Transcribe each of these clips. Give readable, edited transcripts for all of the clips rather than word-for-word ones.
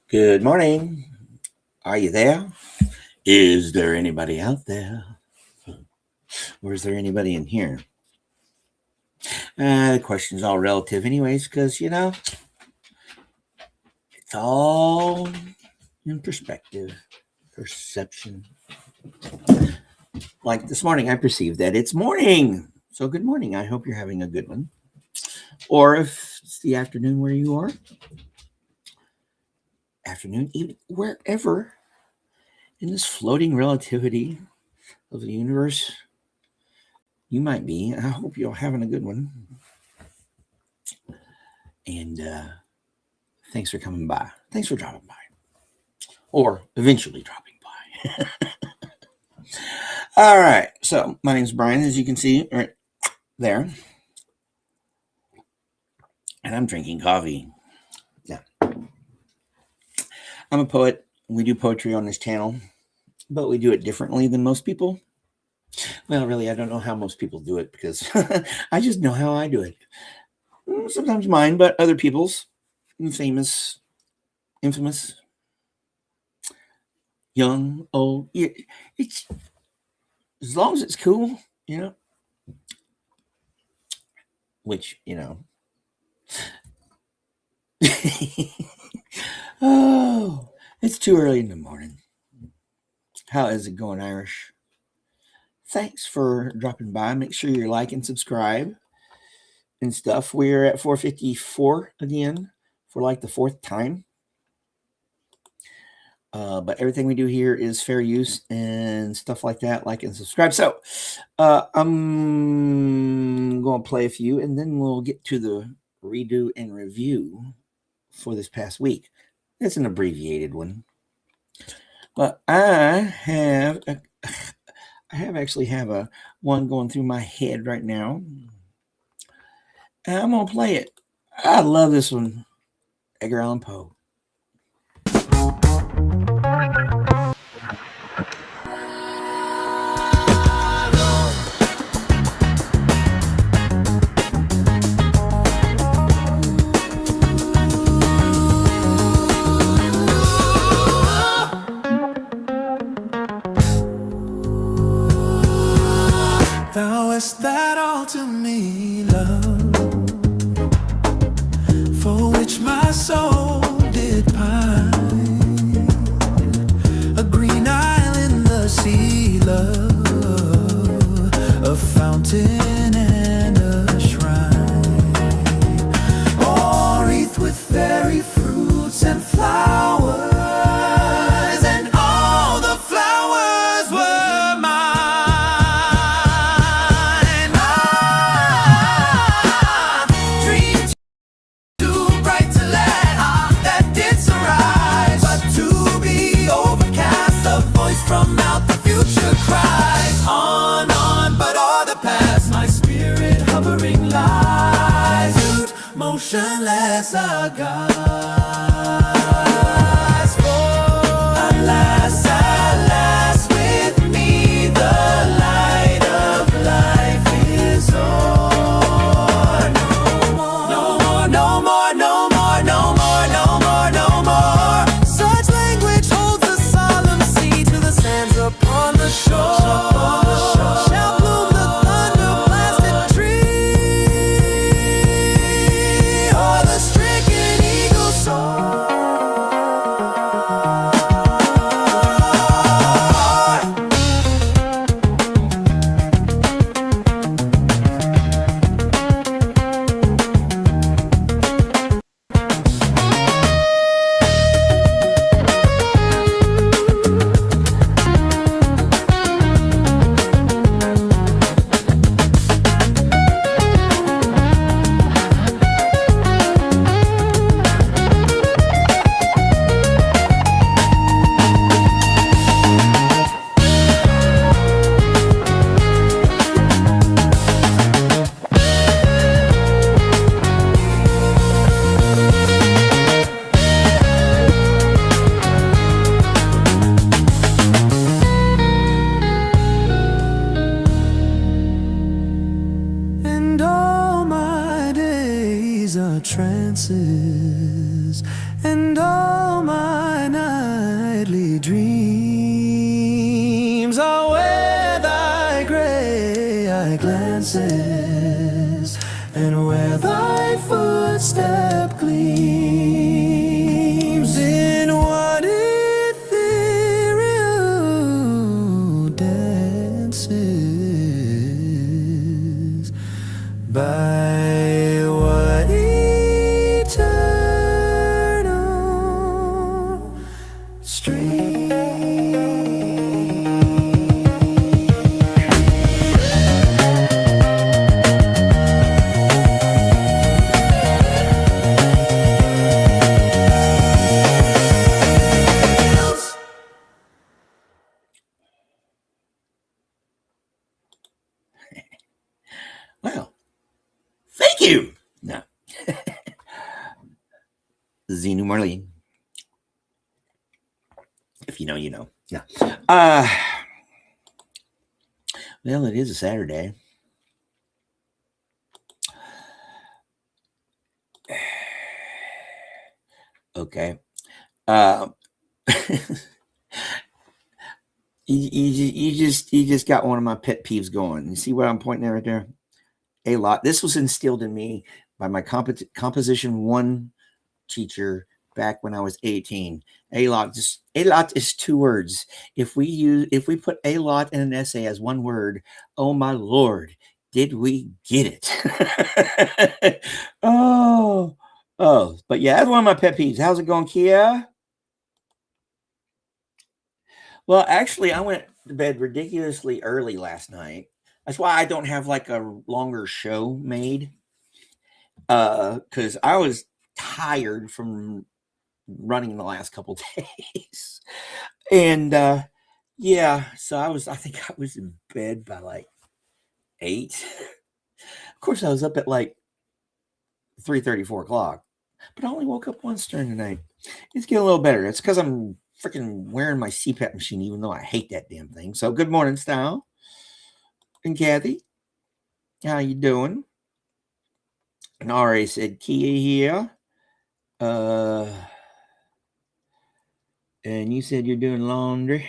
Good morning. Are you there? Is there anybody out there? Or is there anybody in here? The question's all relative, anyways, because, it's all in perspective, perception. Like this morning, I perceived that it's morning. So, good morning. I hope you're having a good one. Or if it's the afternoon where you are, afternoon, evening, wherever in this floating relativity of the universe you might be. I hope you're having a good one. And thanks for coming by. Thanks for dropping by. Or eventually dropping by. All right. So my name's Brian, as you can see right there. And I'm drinking coffee. Yeah. I'm a poet. We do poetry on this channel, but we do it differently than most people. Well, really, I don't know how most people do it because I just know how I do it. Sometimes mine, but other people's. Famous, infamous, young, old. It's as long as it's cool, which, oh, it's too early in the morning. How is it going, Irish? Thanks for dropping by. Make sure you like and subscribe and stuff. We're at 454 again for like the fourth time. But everything we do here is fair use and stuff like that. Like and subscribe. So I'm going to play a few and then we'll get to the redo and review for this past week. It's an abbreviated one. But I actually have a one going through my head right now. And I'm going to play it. I love this one. Edgar Allan Poe. Thou hast that all to me, love, for which my soul did pine. A green isle in the sea, love, a fountain and a shrine, all wreathed with fairy fruits and flowers. From out the future cries on, but all the past, my spirit hovering lies, mute, motionless, aghast. For alas, with me the light of life is o'er. No more, no more, no more, no more, no more, no more. Such language holds the solemn sea to the sands upon the shore. Shall bloom the thunder-blasted tree, or the stricken eagle soar. And all my days are trances and all my nightly dreams are where thy gray eye glances, and where thy footstep gleams in what ethereal dances by what eternal stream. Well, thank you. No. Zenu Marlene. If you know, you know. No. Well, it is a Saturday. Okay. You just got one of my pet peeves going. You see what I'm pointing at right there? A lot. This was instilled in me by my composition 1 teacher back when I was 18. A lot is 2 words. If we put a lot in an essay as 1 word, oh my Lord, did we get it? oh, but yeah, that's one of my pet peeves. How's it going, Kia? Well, actually, I went to bed ridiculously early last night. That's why I don't have like a longer show made. Because I was tired from running the last couple days. And yeah, so I think I was in bed by like 8. Of course, I was up at like 3:30, 4 o'clock. But I only woke up once during the night. It's getting a little better. It's because I'm freaking wearing my CPAP machine, even though I hate that damn thing. So good morning, Style. And Kathy. How you doing? And Ari said, Kia here. And you said you're doing laundry.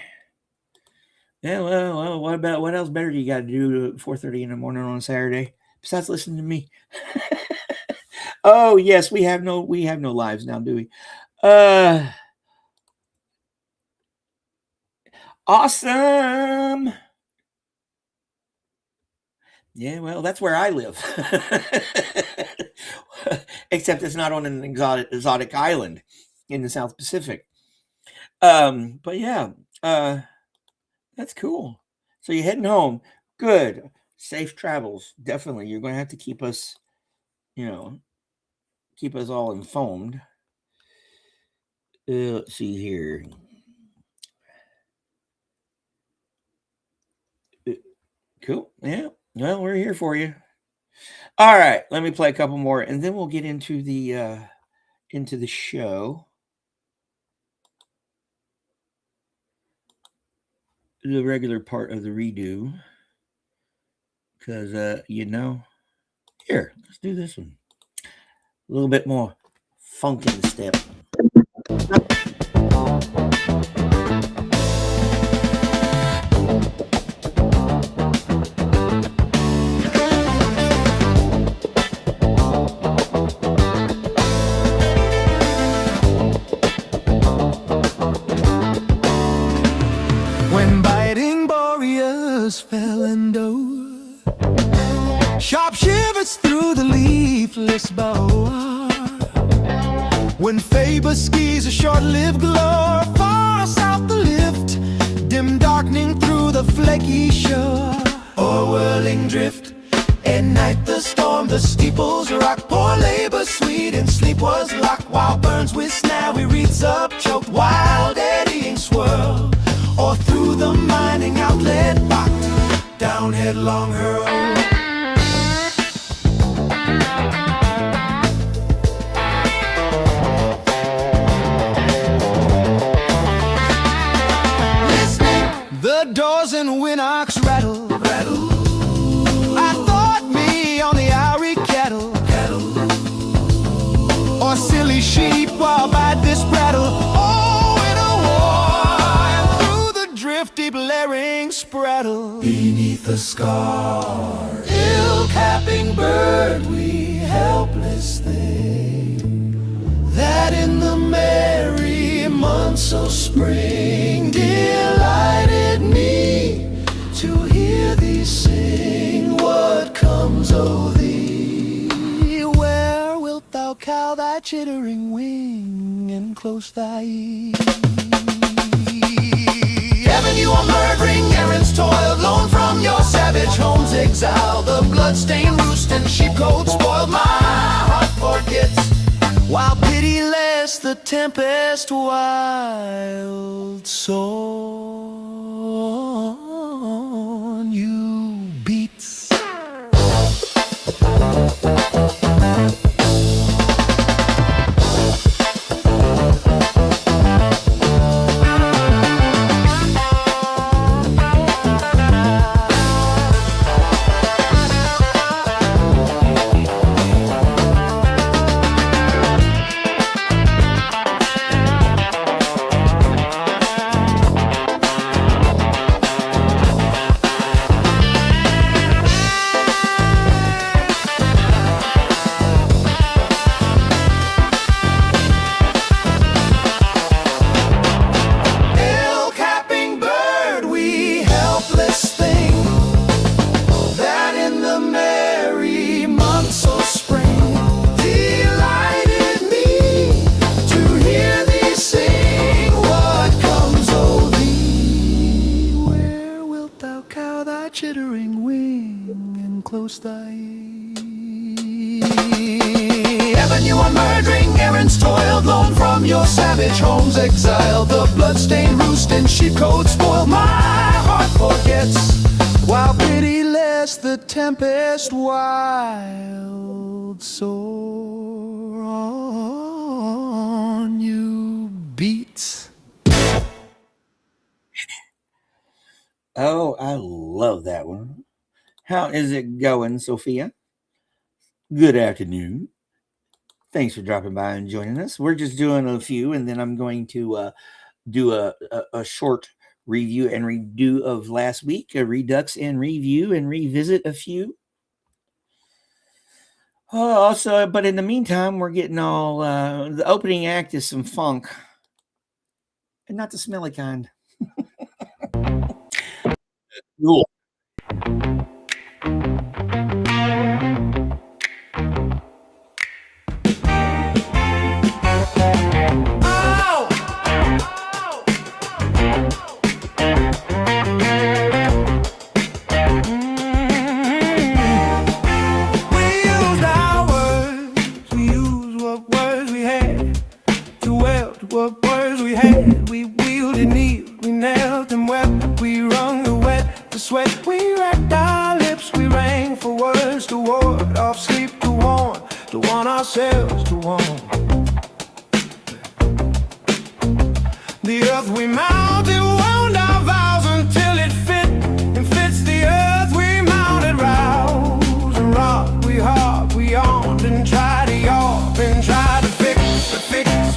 Yeah, well, what else better do you got to do at 4:30 in the morning on a Saturday besides listening to me? Oh yes, we have no lives now, do we? Awesome. Yeah, well, that's where I live. Except it's not on an exotic island in the South Pacific. But yeah, that's cool. So you're heading home. Good. Safe travels. Definitely. You're going to have to keep us, keep us all informed. Let's see here. Cool. Yeah. Well, we're here for you. All right. Let me play a couple more, and then we'll get into the show. The regular part of the redo. Because here, let's do this one. A little bit more funk in the step. When biting boreas fell and dove, sharp shivers through the leafless bough. When Faber skis a short-lived glow, far south the lift, dim darkening through the flaky shore. Or whirling drift, at night the storm, the steeples rock. Poor labor sweet and sleep was locked, while burns with snawy wreaths up choked. Wild eddying swirl, or through the mining outlet locked, down headlong hurl. The doors and windocks rattle, rattle. I thought me on the Irie cattle, or silly sheep deep while by this rattle. Oh, in a war, and through the drifty blaring spraddle. Beneath the scar, ill-capping bird, we helpless thing, that in the merry months of spring delighted me to hear thee sing. What comes o' thee? Where wilt thou cow thy chittering wing and close thy ear? Heaven, you are murdering errands toiled, lone from your savage home's exile. The blood-stained roost and sheepcote spoiled, my heart forgets, while pitiless the tempest wild song you beats. Chittering wing and close thy ear. Heaven, you are murdering errands toiled, lone from your savage home's exile. The blood-stained roost and sheepcote spoiled, my heart forgets, while pitiless the tempest wild sore on you beats. Oh, I love that one. How is it going, Sophia? Good afternoon. Thanks for dropping by and joining us. We're just doing a few, and then I'm going to do a short review and redo of last week, a Redux and review and revisit a few. Also, but in the meantime, we're getting all the opening act is some funk, and not the smelly kind. Cool. What words we had, we wielded, kneeled, we knelt and wept. We wrung the wet, the sweat. We racked our lips, we rang for words to ward off sleep, to warn ourselves to warn. The earth we mounted wound our vows until it fit and fits the earth we mounted. Rouse and rock, we harp, we yawned and tried to yarp and tried to fix.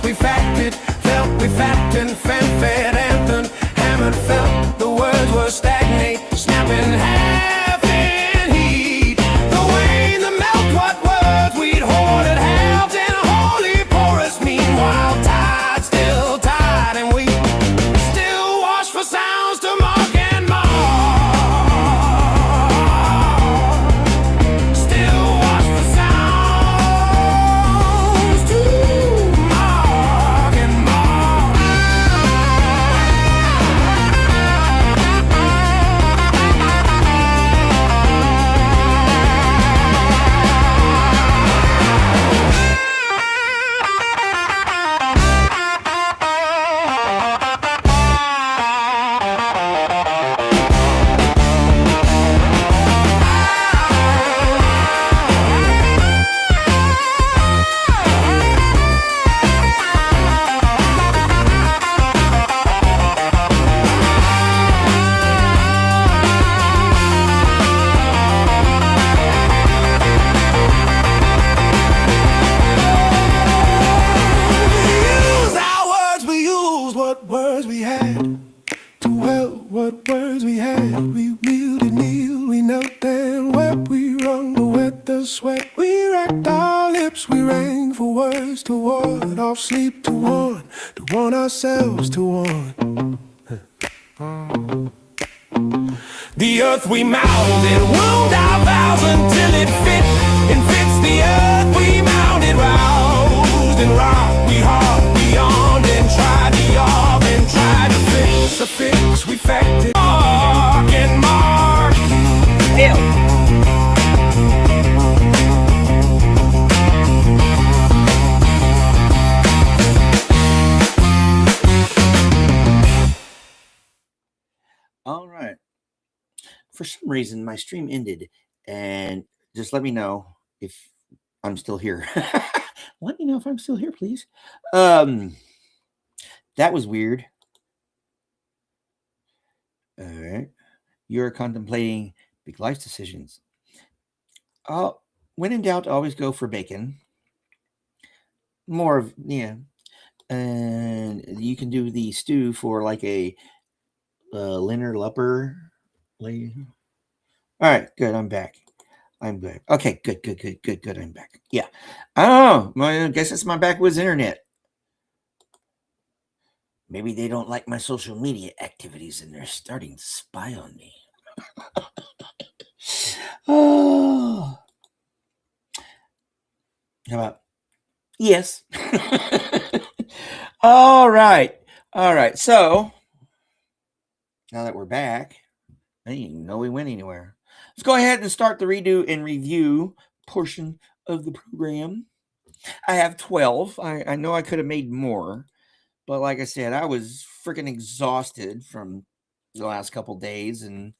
We facted, felt we fact and fan-fed, anthem, hammered, felt the words were stagnate, snapping half in heat. The wane, the melt, what words we'd hoarded, halved in a holy porous. Meanwhile, tide still tide, and we still wash for sounds to mark and mar. Still wash for sounds to mark and mar. us to one, all sleep to one ourselves to one. The earth we mounded, wound our vows until it fit, and fits the earth we mounded, roused and rocked, we hard beyond, and tried the arm, and tried to fix a fix, we facted, mark and mark. Ew. All right. For some reason, my stream ended, and just let me know if I'm still here. Let me know if I'm still here, please. That was weird. All right. You're contemplating big life decisions. When in doubt, always go for bacon. More of, yeah. And you can do the stew for like a Leonard Lupper. All right, good. I'm back. I'm good. Okay, good. I'm back. Yeah. Oh, I guess it's my backwoods internet. Maybe they don't like my social media activities and they're starting to spy on me. Oh. How about? Yes. All right. So now that we're back, I didn't even know we went anywhere. Let's go ahead and start the redo and review portion of the program. I have 12. I know I could have made more, but like I said, I was freaking exhausted from the last couple days, and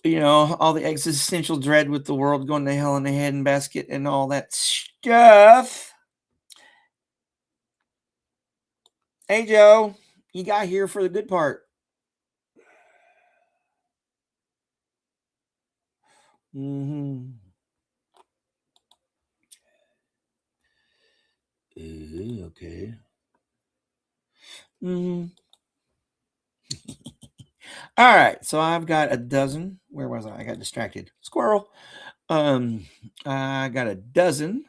all the existential dread with the world going to hell in a handbasket and all that stuff. Hey, Joe, you got here for the good part. Okay. All right, so I've got a dozen. Where was I? I got distracted. Squirrel. I got a dozen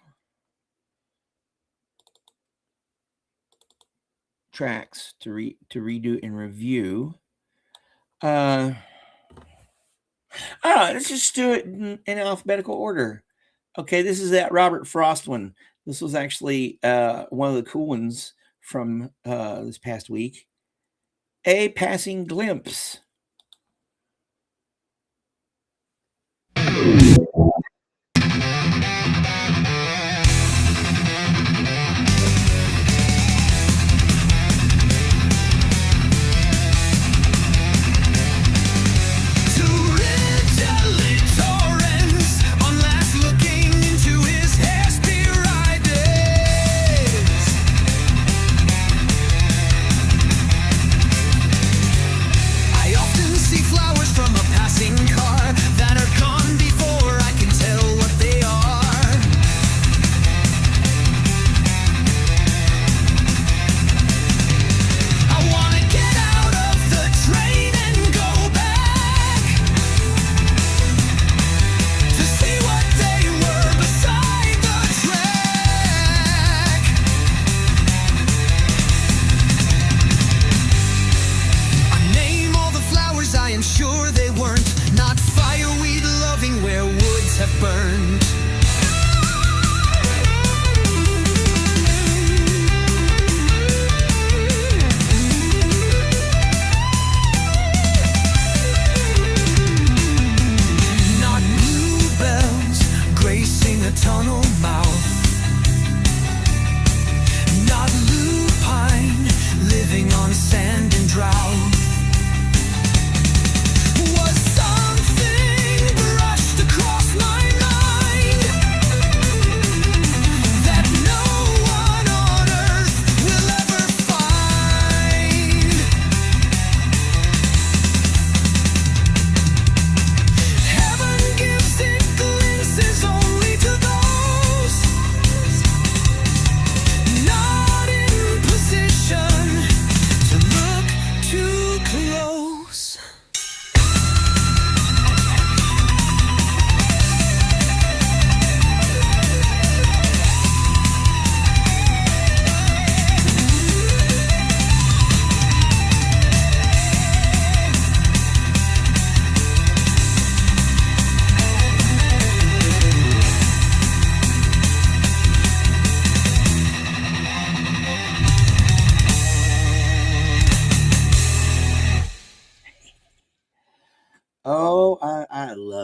tracks to redo and review. Let's just do it in alphabetical order. Okay, this is that Robert Frost one. This was actually one of the cool ones from this past week. A Passing Glimpse. I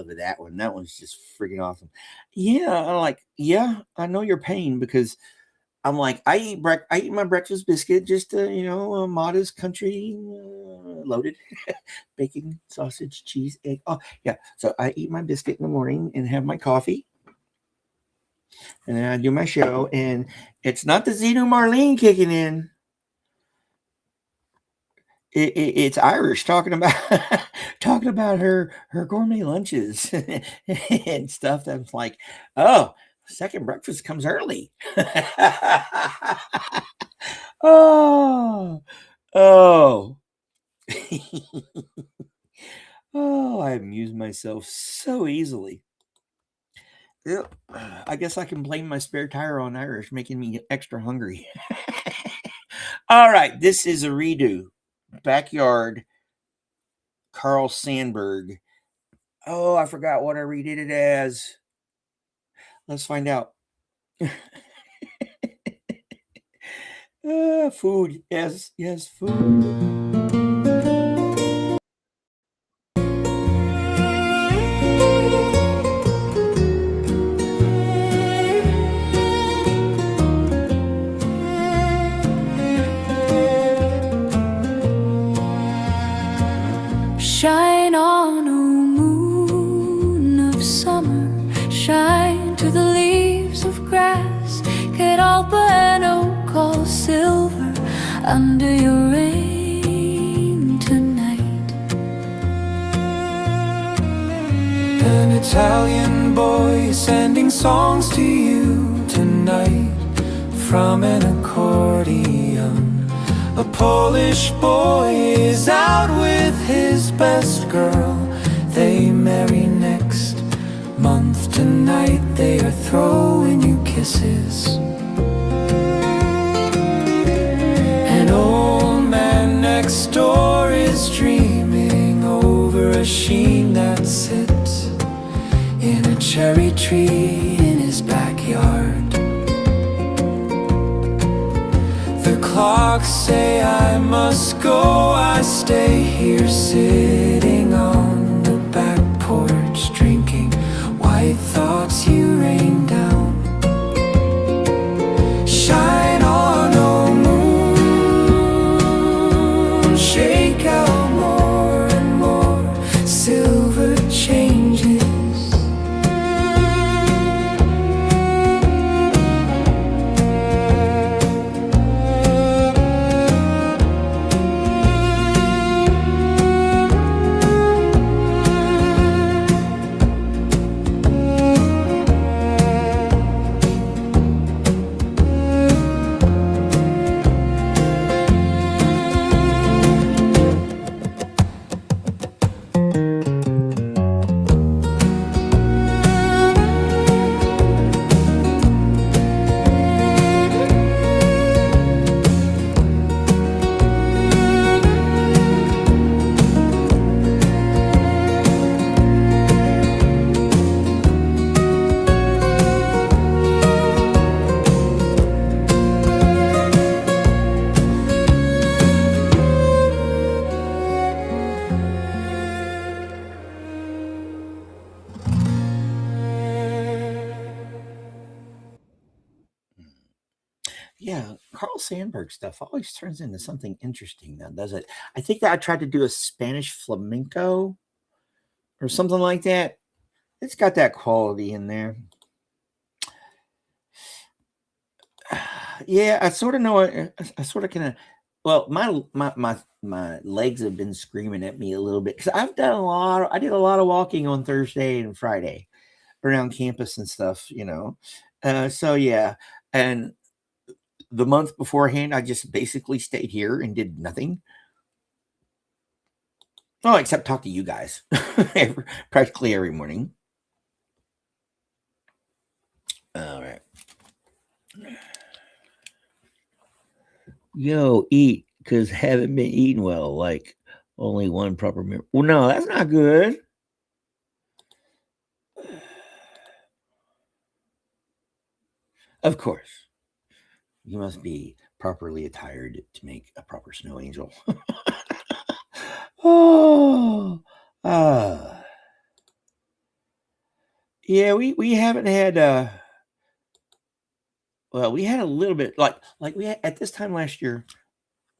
love that one. That one's just freaking awesome. Yeah, I'm like, yeah, I know your pain because I'm like, I eat my breakfast biscuit, just modest country loaded bacon, sausage, cheese, egg. Oh yeah, so I eat my biscuit in the morning and have my coffee, and then I do my show, and it's not the Zeno Marlene kicking in. It's Irish talking about talking about her gourmet lunches and stuff. That's like, oh, second breakfast comes early. Oh, oh, oh! I amuse myself so easily. Yep. I guess I can blame my spare tire on Irish, making me extra hungry. All right, this is a redo. Backyard, Carl Sandburg. Oh, I forgot what I redid it as. Let's find out. Food. Yes, yes, food. Shine on, O moon of summer, shine to the leaves of grass, Catalpa and oak all silver under your rain tonight. An Italian boy is sending songs to you tonight from an accordion. A Polish boy is out with his best girl. They marry next month. Tonight they are throwing you kisses. An old man next door is dreaming over a sheen that sits in a cherry tree in his backyard. The clocks say I must go. I stay here sitting on the back porch, drinking white thoughts you rain down. Shine on, oh moon, shake out more and more silver changes. Yeah, Carl Sandburg stuff always turns into something interesting now, does it? I think that I tried to do a Spanish flamenco or something like that. It's got that quality in there. Yeah, I sort of know. I sort of kind of. Well, my legs have been screaming at me a little bit because I've done a lot. I did a lot of walking on Thursday and Friday around campus and stuff. So yeah, and the month beforehand, I just basically stayed here and did nothing. Oh, except talk to you guys practically every morning. All right. Yo, eat because haven't been eating well. Like only one proper meal. Well, no, that's not good. Of course, you must be properly attired to make a proper snow angel. Oh, ah. Yeah, we haven't had well, we had a little bit like we had at this time last year.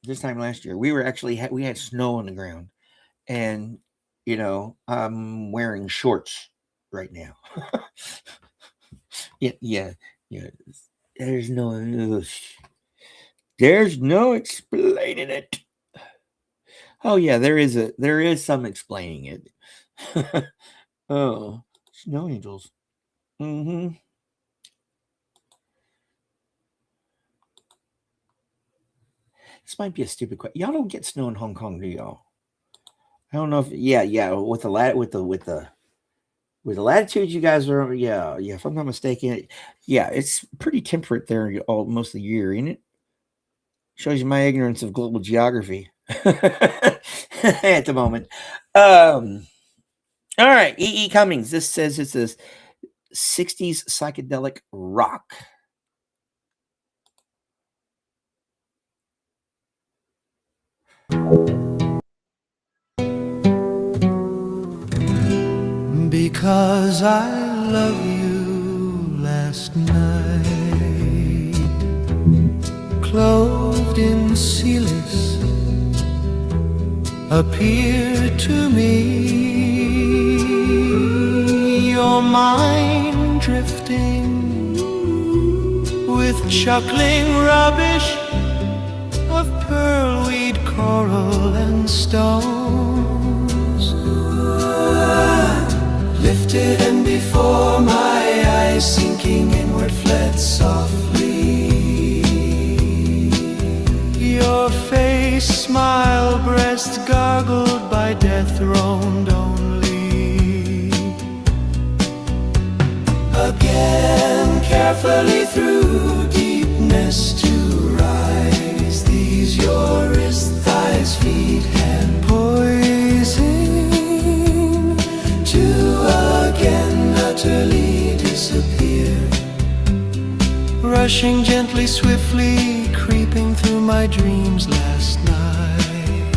This time last year, we were actually we had snow on the ground, and I'm wearing shorts right now. Yeah, yeah, yeah. There's no, there's no explaining it. Oh yeah, there is some explaining it. Oh, snow angels. Mm-hmm. This might be a stupid question. Y'all don't get snow in Hong Kong, do y'all? I don't know if yeah, with with the latitude you guys are, yeah. If I'm not mistaken, yeah, it's pretty temperate there all most of the year, ain't it? Shows you my ignorance of global geography at the moment. All right, E. Cummings. This says it's a '60s psychedelic rock. Because I love you last night, clothed in sealess, appeared to me, your mind drifting with chuckling rubbish of pearlweed, coral, and stones. Lifted and before my eyes, sinking inward, fled softly. Your face, smile, breast gargled by death, roamed only. Again, carefully through deepness to rise, these your wrist, thighs, feet, hand poising to again utterly disappear, rushing gently, swiftly, creeping through my dreams last night.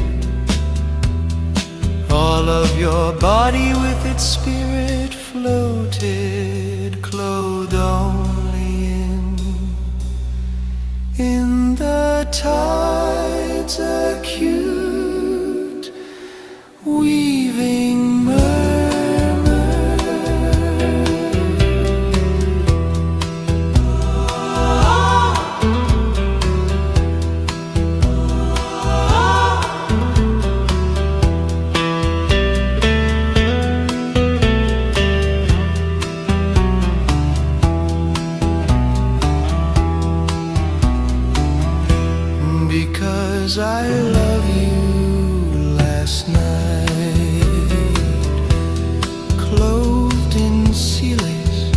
All of your body with its spirit floated, clothed only in the tide's acute weaving because I love you last night, clothed in sealess,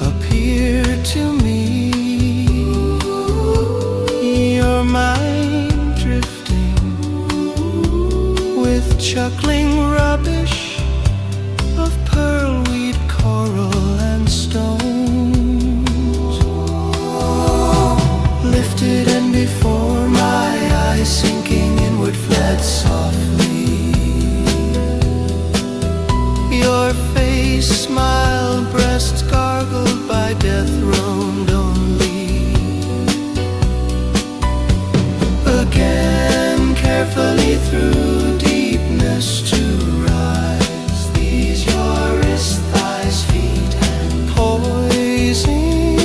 appeared to me, your mind drifting with chuckling rubbish of pearlweed, coral, and stones. Lifted and before my eyes, sinking inward, fled softly. Your face, smile, breast gargled by death, roamed only. Again, carefully through deepness to rise, these your wrist, thighs, feet, and poising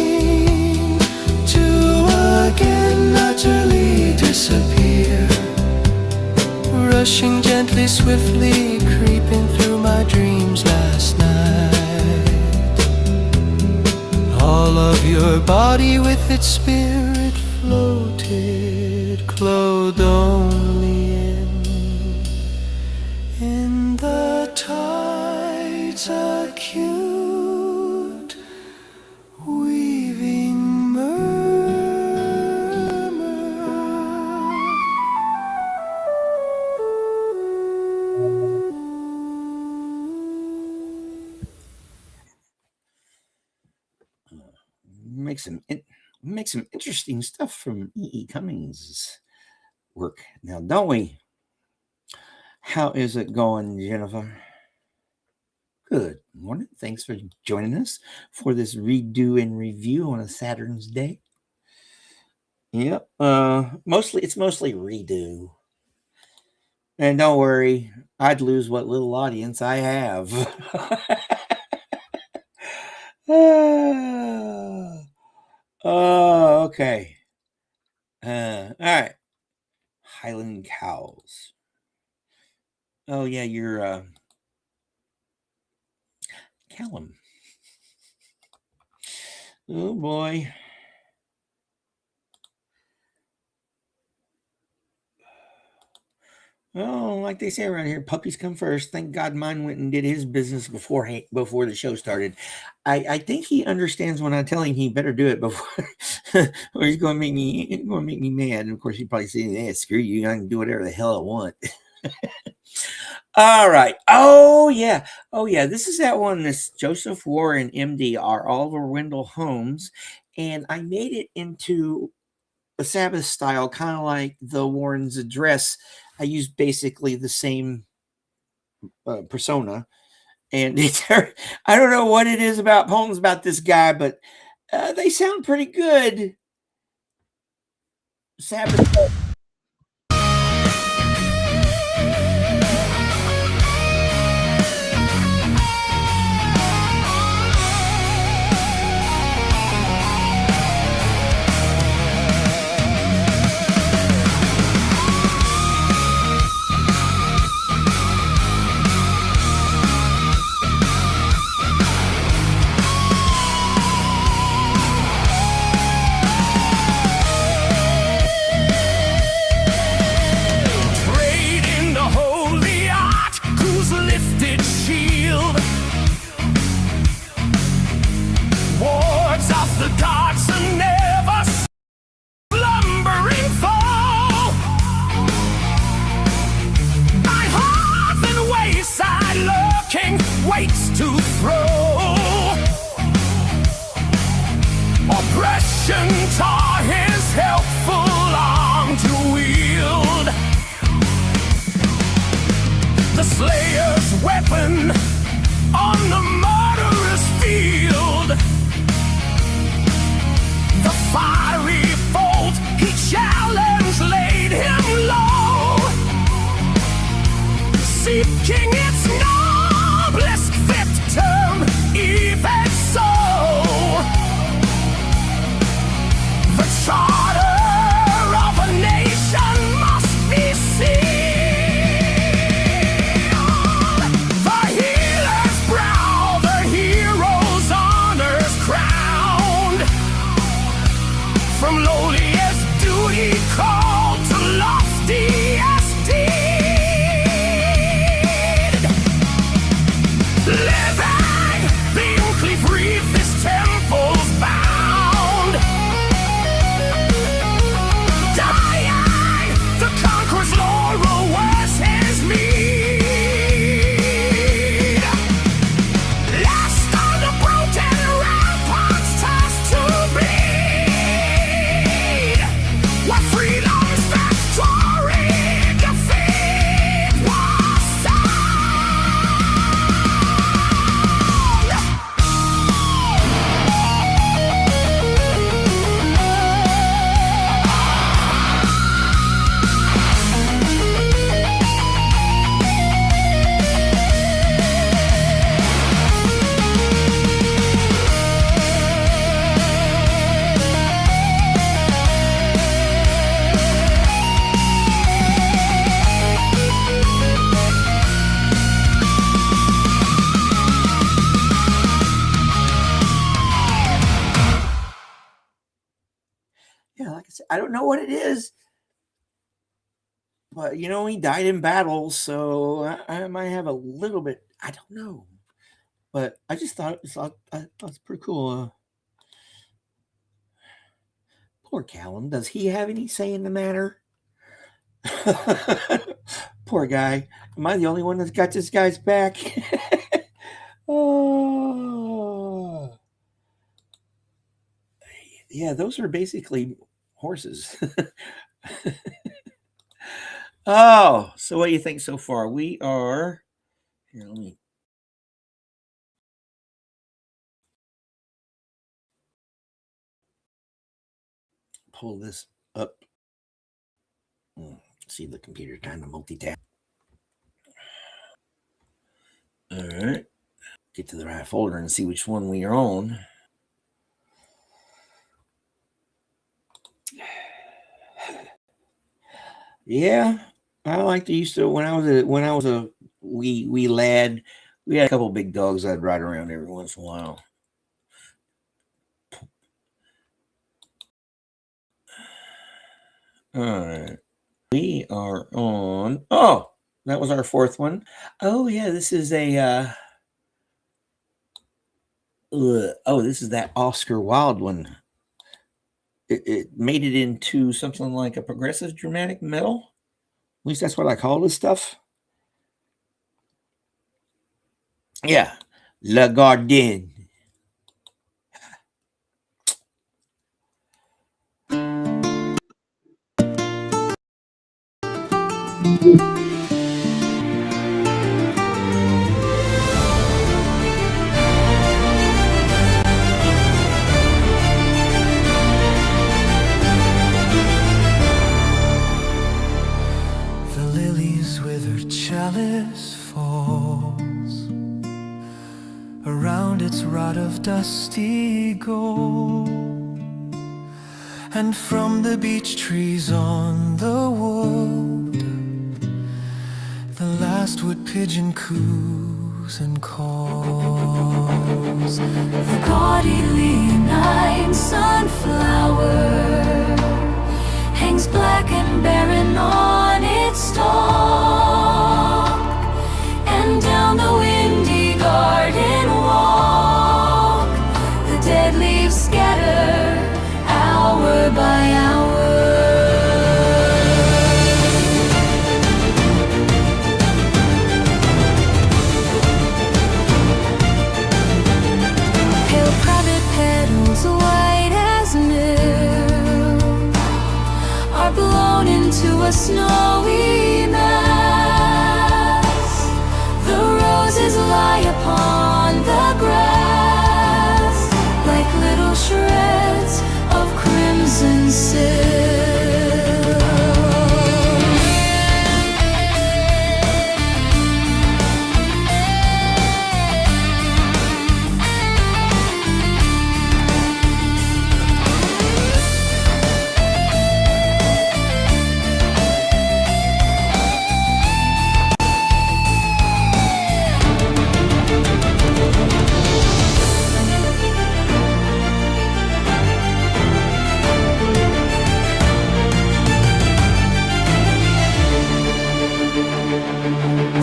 again utterly disappear, rushing gently, swiftly, creeping through my dreams last night. All of your body with its spirit floated, clothed only in the tide's acute weaving make some interesting stuff from E. Cummings' work now, don't we? How is it going, Jennifer? Good morning. Thanks for joining us for this redo and review on a Saturn's Day. Yep. It's mostly redo. And don't worry, I'd lose what little audience I have. Oh, okay. All right. Highland cows. Oh yeah, you're Callum. Oh boy. Oh, like they say around here, puppies come first. Thank God mine went and did his business before the show started. I think he understands when I tell him he better do it before, or he's going to make me mad. And of course, he probably say, "Yeah, screw you! I can do whatever the hell I want." All right. Oh yeah. This is that one. This Joseph Warren, MD, are Oliver Wendell Holmes, and I made it into a Sabbath style, kind of like the Warren's address. I used basically the same persona, and I don't know what it is about poems about this guy, but they sound pretty good. Sabbath. Trading the holy art, whose lifted shield wards off the gods and never slumbering foe. My heart and wayside lurking waits to throw. Oppression taught his helpful arm to wield. The slayer's weapon on the murderous field. The fiery bolt he challenged laid him low, seeking its noblest victim, even so. The charter of a nation must be sealed. The healer's brow, the hero's honors crowned. From lowliest duty called to loftiest deed. Living, the Euclid wreath this temple's bound. Dying, the conqueror's laurel was his meed. Last on the broken ramparts tossed to bleed, where freedom's victory defeat was sound. Yeah, like I said, I don't know what it is, but he died in battle, so I might have a little bit. I don't know, but I just I thought it's pretty cool. Poor Callum. Does he have any say in the matter? Poor guy. Am I the only one that's got this guy's back? Oh, yeah, those are basically horses. Oh, so what do you think so far? We are here. Let me pull this up. See the computer trying to multitask. All right. Get to the right folder and see which one we are on. Yeah, I like to used to when I was a wee lad. We had a couple big dogs I'd ride around every once in a while. All right, we are on. Oh, that was our fourth one. Oh yeah, this is a. This is that Oscar Wilde one. It made it into something like a progressive dramatic metal. At least that's what I call this stuff. Yeah, Le Gardien. The lilies with her chalice falls, around its rod of dusty gold, and from the beech trees on the wold, the last wood pigeon coos and calls. The gaudy leonine sunflower hangs black and barren on its stalk, and down the windy garden walk the dead leaves scatter hour by hour. Pale private petals white as milk are blown into a snowy mass. The roses lie upon the grass like little shreds of crimson silk.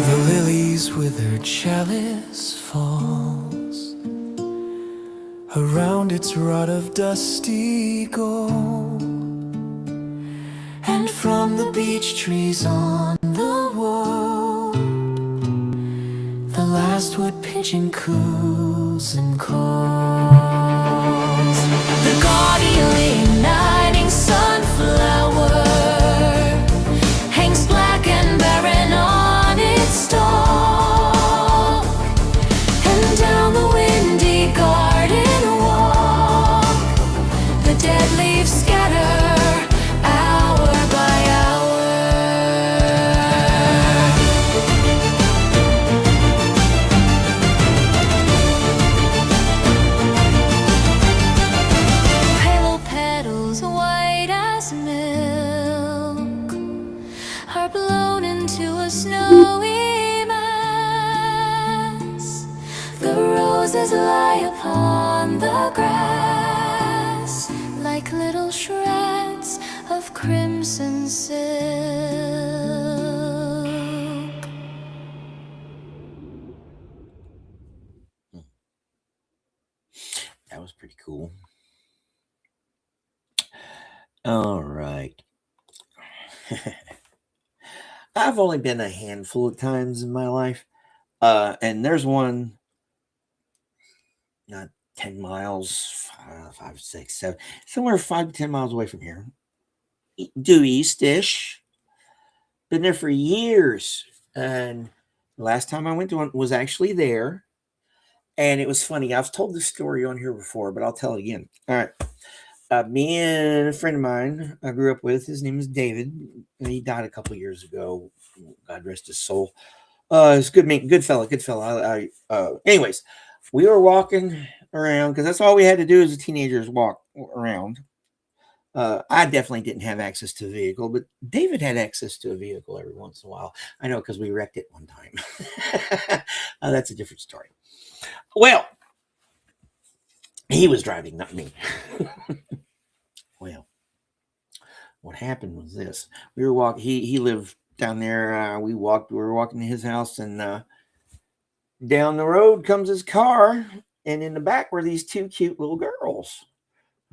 The lilies with their chalice falls, around its rod of dusty gold, and from the beech trees on the wold, the last wood pigeon coos and calls. The gaudy leaning sunflower hangs black and barren on its stalk, and down the windy garden walk the dead leaves scatter hour by hour. Pale petals white as milk are blown into a snowy mass. The roses lie upon the grass like little shreds of crimson silk. That was pretty cool. All right. I've only been a handful of times in my life. And there's one not 10 miles, 5, 6, 7, somewhere 5 to 10 miles away from here. Due east-ish. Been there for years. And the last time I went to one was actually there. And it was funny. I've told this story on here before, but I'll tell it again. All right. Me and a friend of mine I grew up with, his name is David. And he died a couple of years ago. God rest his soul. It's good, good fella, good fella. Anyways, we were walking around because that's all we had to do as a teenagers walk around. I definitely didn't have access to a vehicle, but David had access to a vehicle every once in a while. I know because we wrecked it one time. That's a different story. Well, he was driving, not me. Well, what happened was this: we were walking. He lived down there. We were walking to his house, and down the road comes his car, and in the back were these two cute little girls.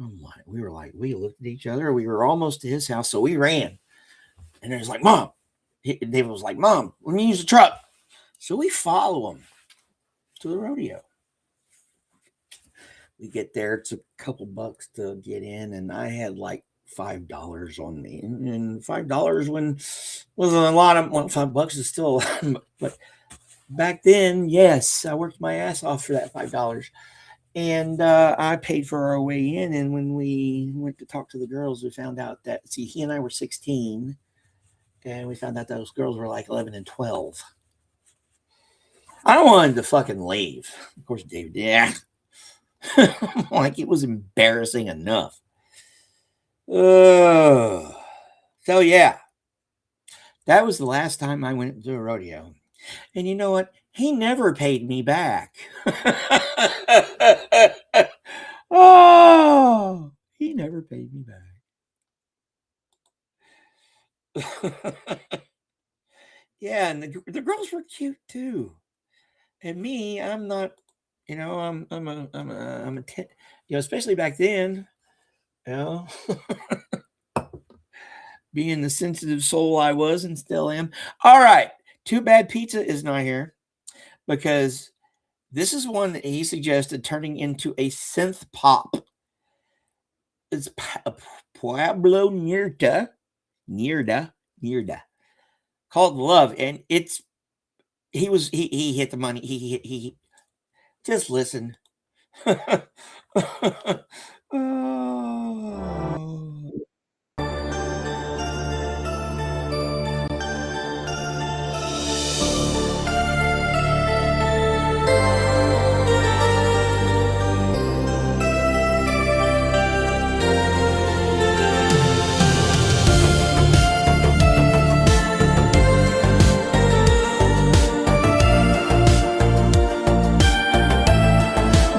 Oh my! We looked at each other. We were almost to his house, so we ran. And it was like, Mom. David was like, Mom, let me use the truck. So we follow him to the rodeo. We get there. It's a couple bucks to get in, and I had like $5 on me, and $5 when wasn't a lot of $5 is still a lot, but back then, yes, I worked my ass off for that $5. And I paid for our way in. And when we went to talk to the girls, we found out that, he and I were 16. And we found out those girls were like 11 and 12. I wanted to fucking leave. Of course, David, yeah. Like it was embarrassing enough. So, yeah. That was the last time I went to a rodeo. And you know what? He never paid me back. Oh, he never paid me back. Yeah, and the girls were cute too. And me, I'm not, especially back then, being the sensitive soul I was and still am. All right, Too Bad Pizza is not here because this is one that he suggested turning into a synth pop. It's Pablo Nierda, called Love, and he hit the money. He just listen. Oh.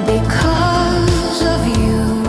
Because of you,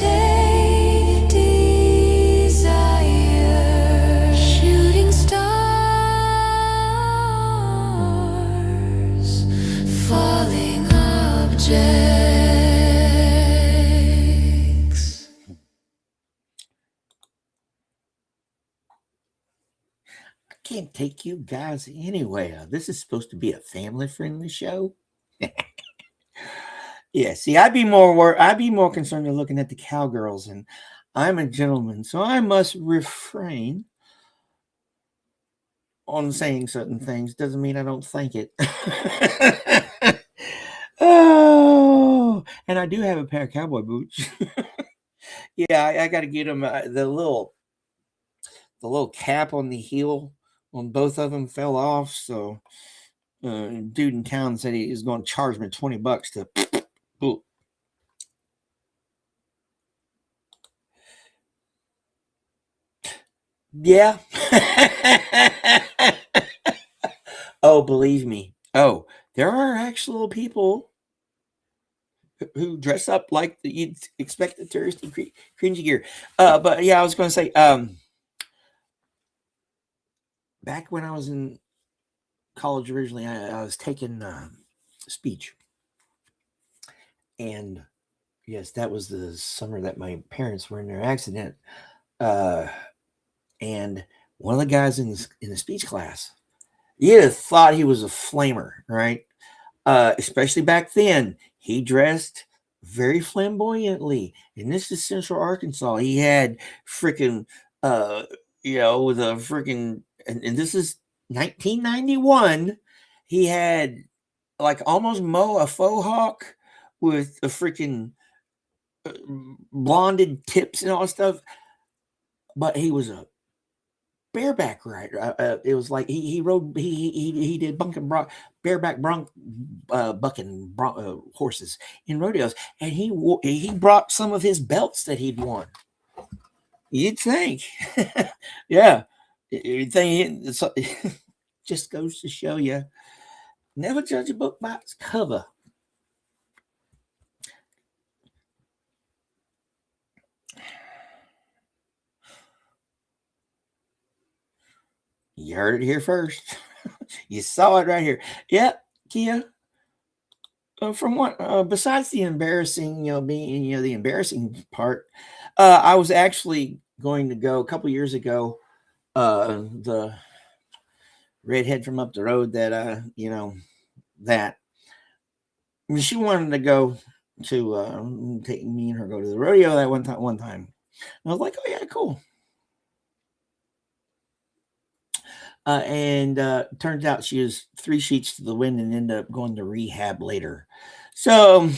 take desire, shooting stars, falling objects. I can't take you guys anywhere. This is supposed to be a family-friendly show. Yeah, see, I'd be more concerned in looking at the cowgirls, and I'm a gentleman, so I must refrain on saying certain things. Doesn't mean I don't think it. Oh, and I do have a pair of cowboy boots. Yeah, I got to get them. The little cap on the heel on both of them fell off, so dude in town said he is going to charge me $20 to. Ooh. Yeah. Oh, believe me. Oh, there are actual people who dress up like you'd expect the touristy cringy gear. But yeah, I was going to say, back when I was in college originally, I was taking speech, and yes, that was the summer that my parents were in their accident. And one of the guys in the speech class, you'd have thought he was a flamer, right? Especially back then, he dressed very flamboyantly. And this is Central Arkansas. He had freaking, with a freaking, and this is 1991. He had like almost a faux hawk with a freaking blonded tips and all that stuff. But he was a bareback rider. It was like he rode he did bareback bucking horses in rodeos, and he brought some of his belts that he'd won. You'd think, yeah, you'd think it just goes to show you, never judge a book by its cover. You heard it here first. You saw it right here. Yep, Kia. From what besides the embarrassing, being the embarrassing part, I was actually going to go a couple years ago. The redhead from up the road that that she wanted to go to take me and her go to the rodeo that one time. I was like, oh yeah, cool. And turns out she was 3 sheets to the wind and ended up going to rehab later. So,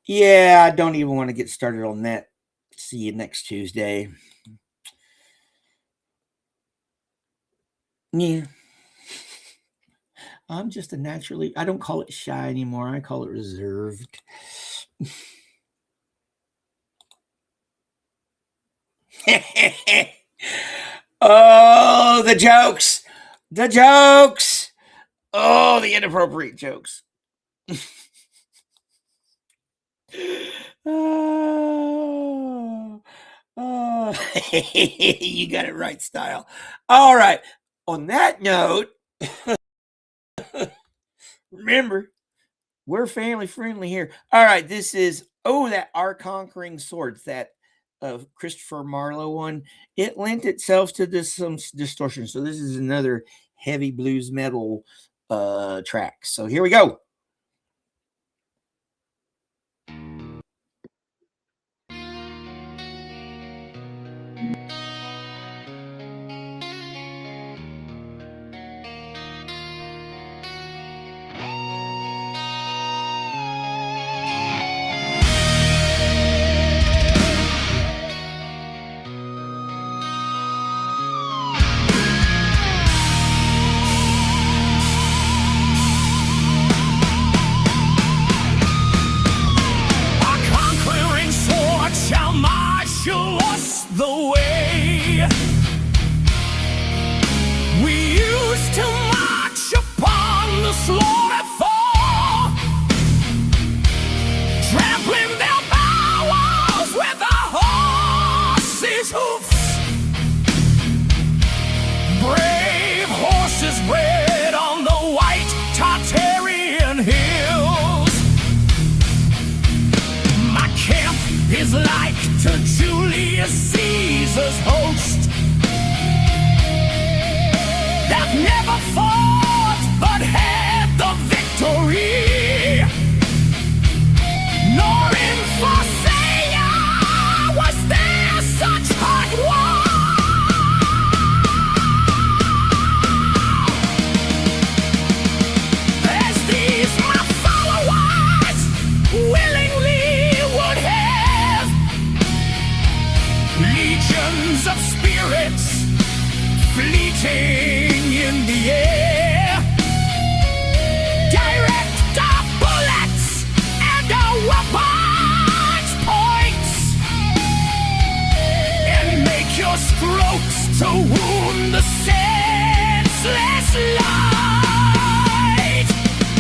yeah, I don't even want to get started on that. See you next Tuesday. Yeah. I'm just I don't call it shy anymore. I call it reserved. Oh, the jokes. Oh, the inappropriate jokes. Oh, you got it right, style. All right. On that note, remember, we're family friendly here. All right. This is that Our Conquering Swords, that Christopher Marlowe one. It lent itself to some distortion. So this is another heavy blues metal track. So here we go. is like to Julius Caesar's host. That never fought but had the victory. Nor in Pharsalia was there such hot war. As these my followers willingly would have, legions of spirits fleeting in the air, direct our bullets and our weapons points, and make your strokes to wound the senseless light.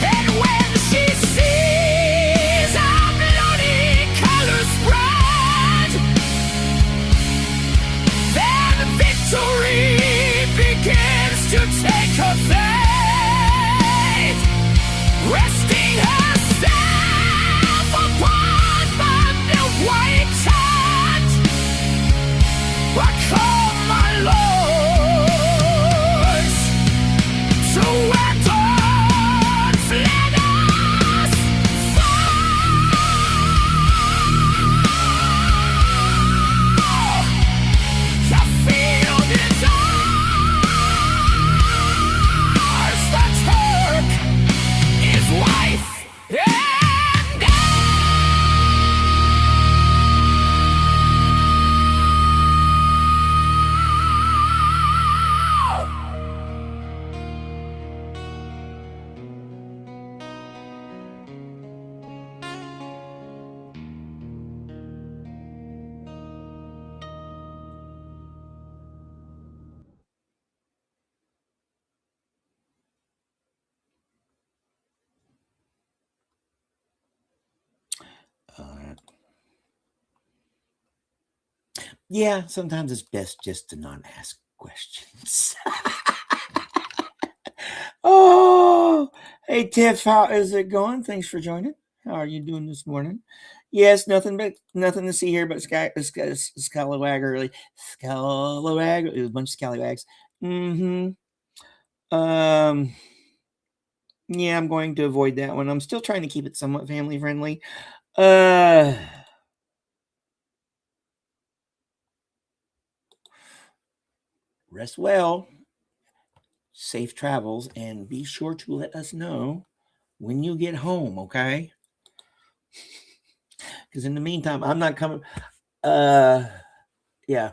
And when she sees our bloody colors spread, then victory begins to take her fate, resting herself upon the white hat. Come, my lords, to weapons, let us fall. The field is ours, the Turk is wife and Yeah, sometimes it's best just to not ask questions. Oh, hey Tiff, how is it going? Thanks for joining. How are you doing this morning? Yes, nothing to see here but scallywag early. Scallywag, it was a bunch of scallywags. Yeah, I'm going to avoid that one. I'm still trying to keep it somewhat family friendly. Rest well, safe travels, and be sure to let us know when you get home, okay? Because in the meantime, I'm not coming. Yeah.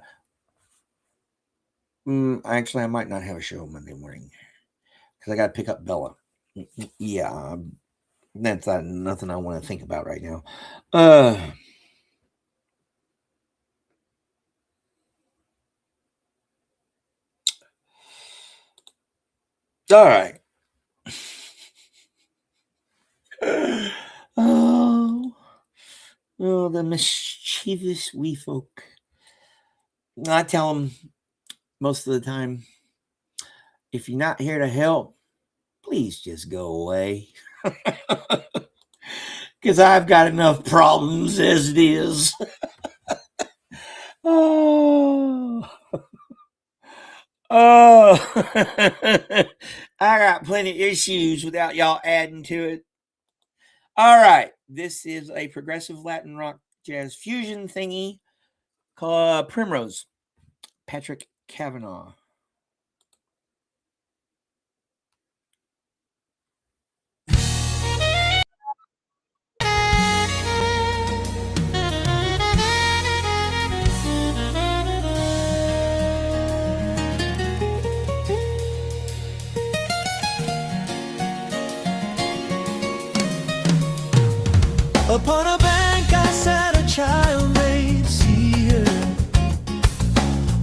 Actually, I might not have a show Monday morning because I got to pick up Bella. Yeah, that's nothing I want to think about right now. All right. Oh, the mischievous wee folk. I tell them most of the time, if you're not here to help, please just go away. Because I've got enough problems as it is. Oh. I got plenty of issues without y'all adding to it. All right. This is a progressive Latin rock jazz fusion thingy called Primrose. Patrick Kavanaugh. Upon a bank I sat a child may see her,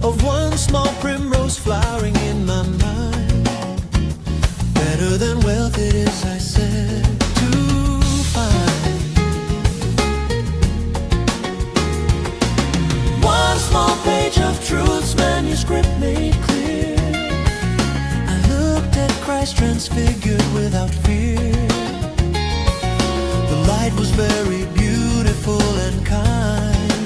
of one small primrose flowering in my mind. Better than wealth it is, I said, to find one small page of truth's manuscript made clear. I looked at Christ transfigured without fear. The light was very beautiful and kind.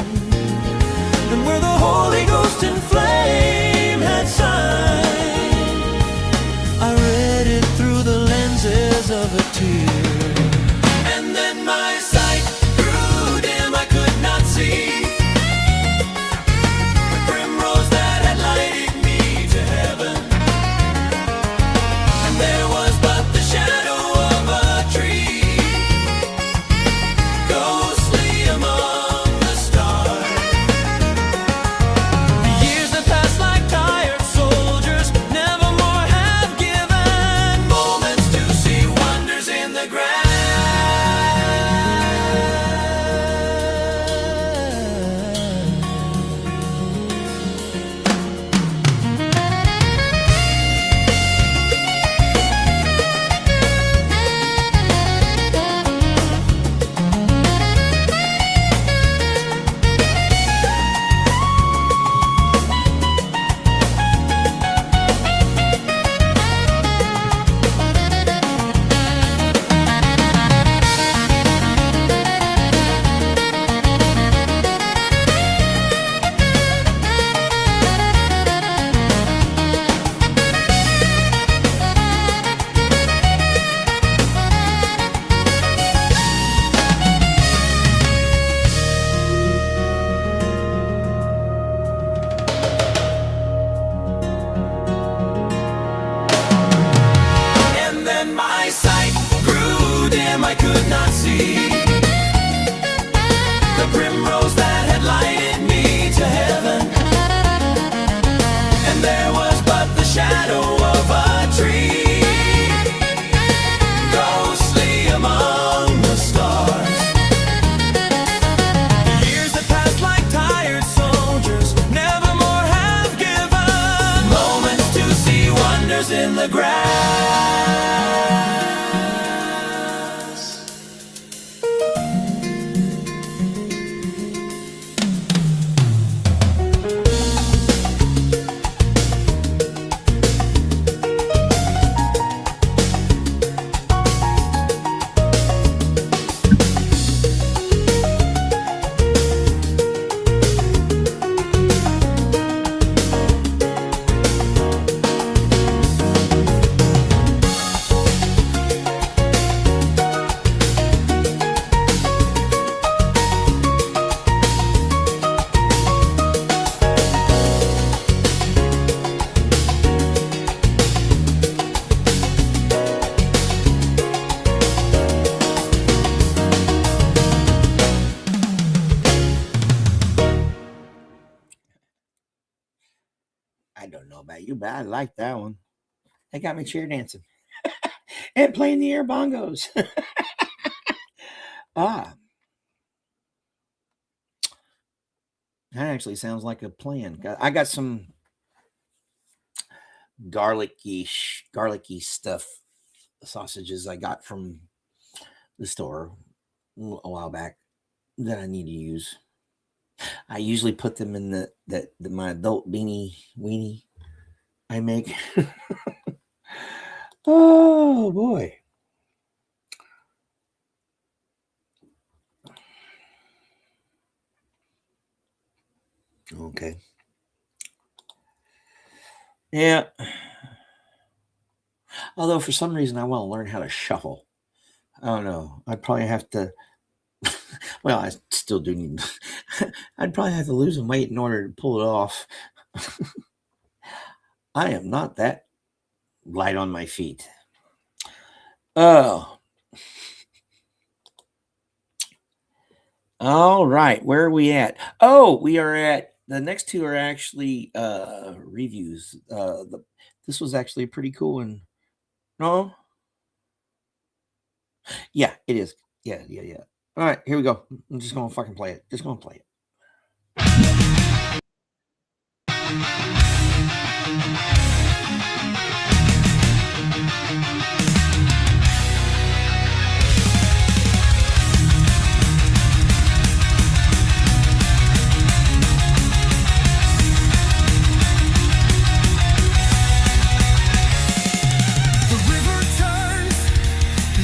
know about you, but I like that one. They got me chair dancing and playing the air bongos. Ah, that actually sounds like a plan. I got some garlicky stuff sausages I got from the store a while back that I need to use. I usually put them in my adult weenie I make. Oh boy. Okay. Yeah. Although for some reason I want to learn how to shuffle. I don't know. I'd probably have to. Well, I still do need. I'd probably have to lose some weight in order to pull it off. I am not that light on my feet. Oh. All right. Where are we at? Oh, we are at the next two are actually reviews. This was actually pretty cool and no. Yeah, it is. Yeah. All right, here we go. I'm just gonna fucking play it. Just gonna play it. The river turns,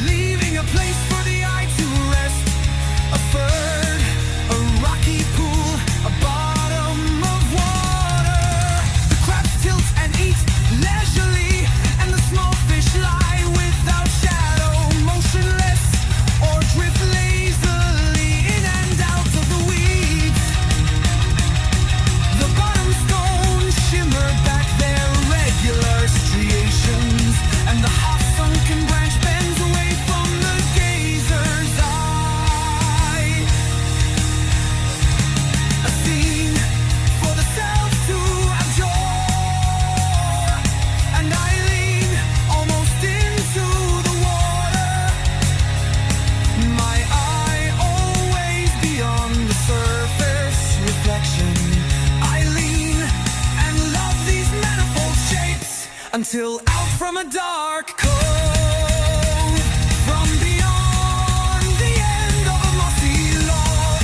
leaving a place for the eye to rest. A ford, a rocky pool, a bottom of water. The crabs tilt and eat leisurely, and the small fish lie without shadow, motionless, or drift lazily in and out of the weeds. The bottom stones shimmer back their regular striations, and the half-sunken branch bends away from the gazer's eye. A scene for the self to adore, and I lean almost into the water. My eye always beyond the surface reflection. I lean and love these manifold shapes until out from a dark cove, from beyond the end of a mossy log,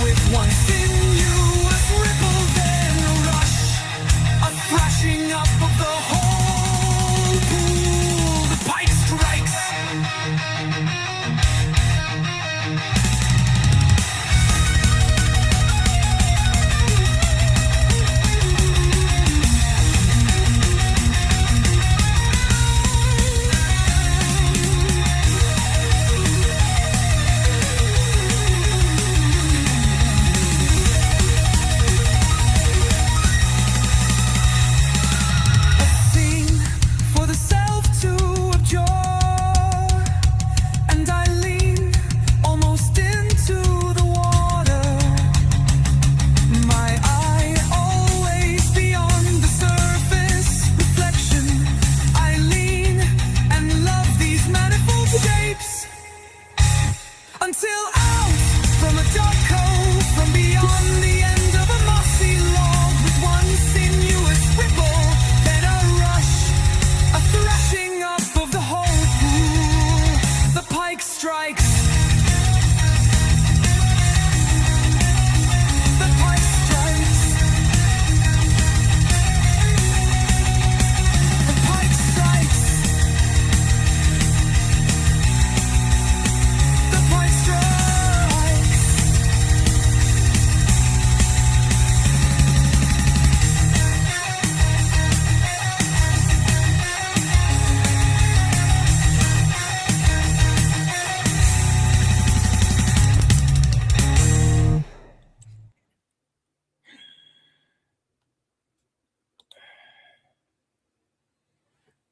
with one sinuous ripple then a rush, a thrashing up of the whole pool. The pike strikes. A scene for the self to abjure, and I lean almost into the water. My eye always beyond the surface reflection. I lean and love these manifold shapes until out from a dark cove, from beyond the end of a mossy log, with one sinuous ripple, then a rush, a thrashing up of the whole pool. The pike strikes. The pike strikes. The pike strikes. The pike strikes.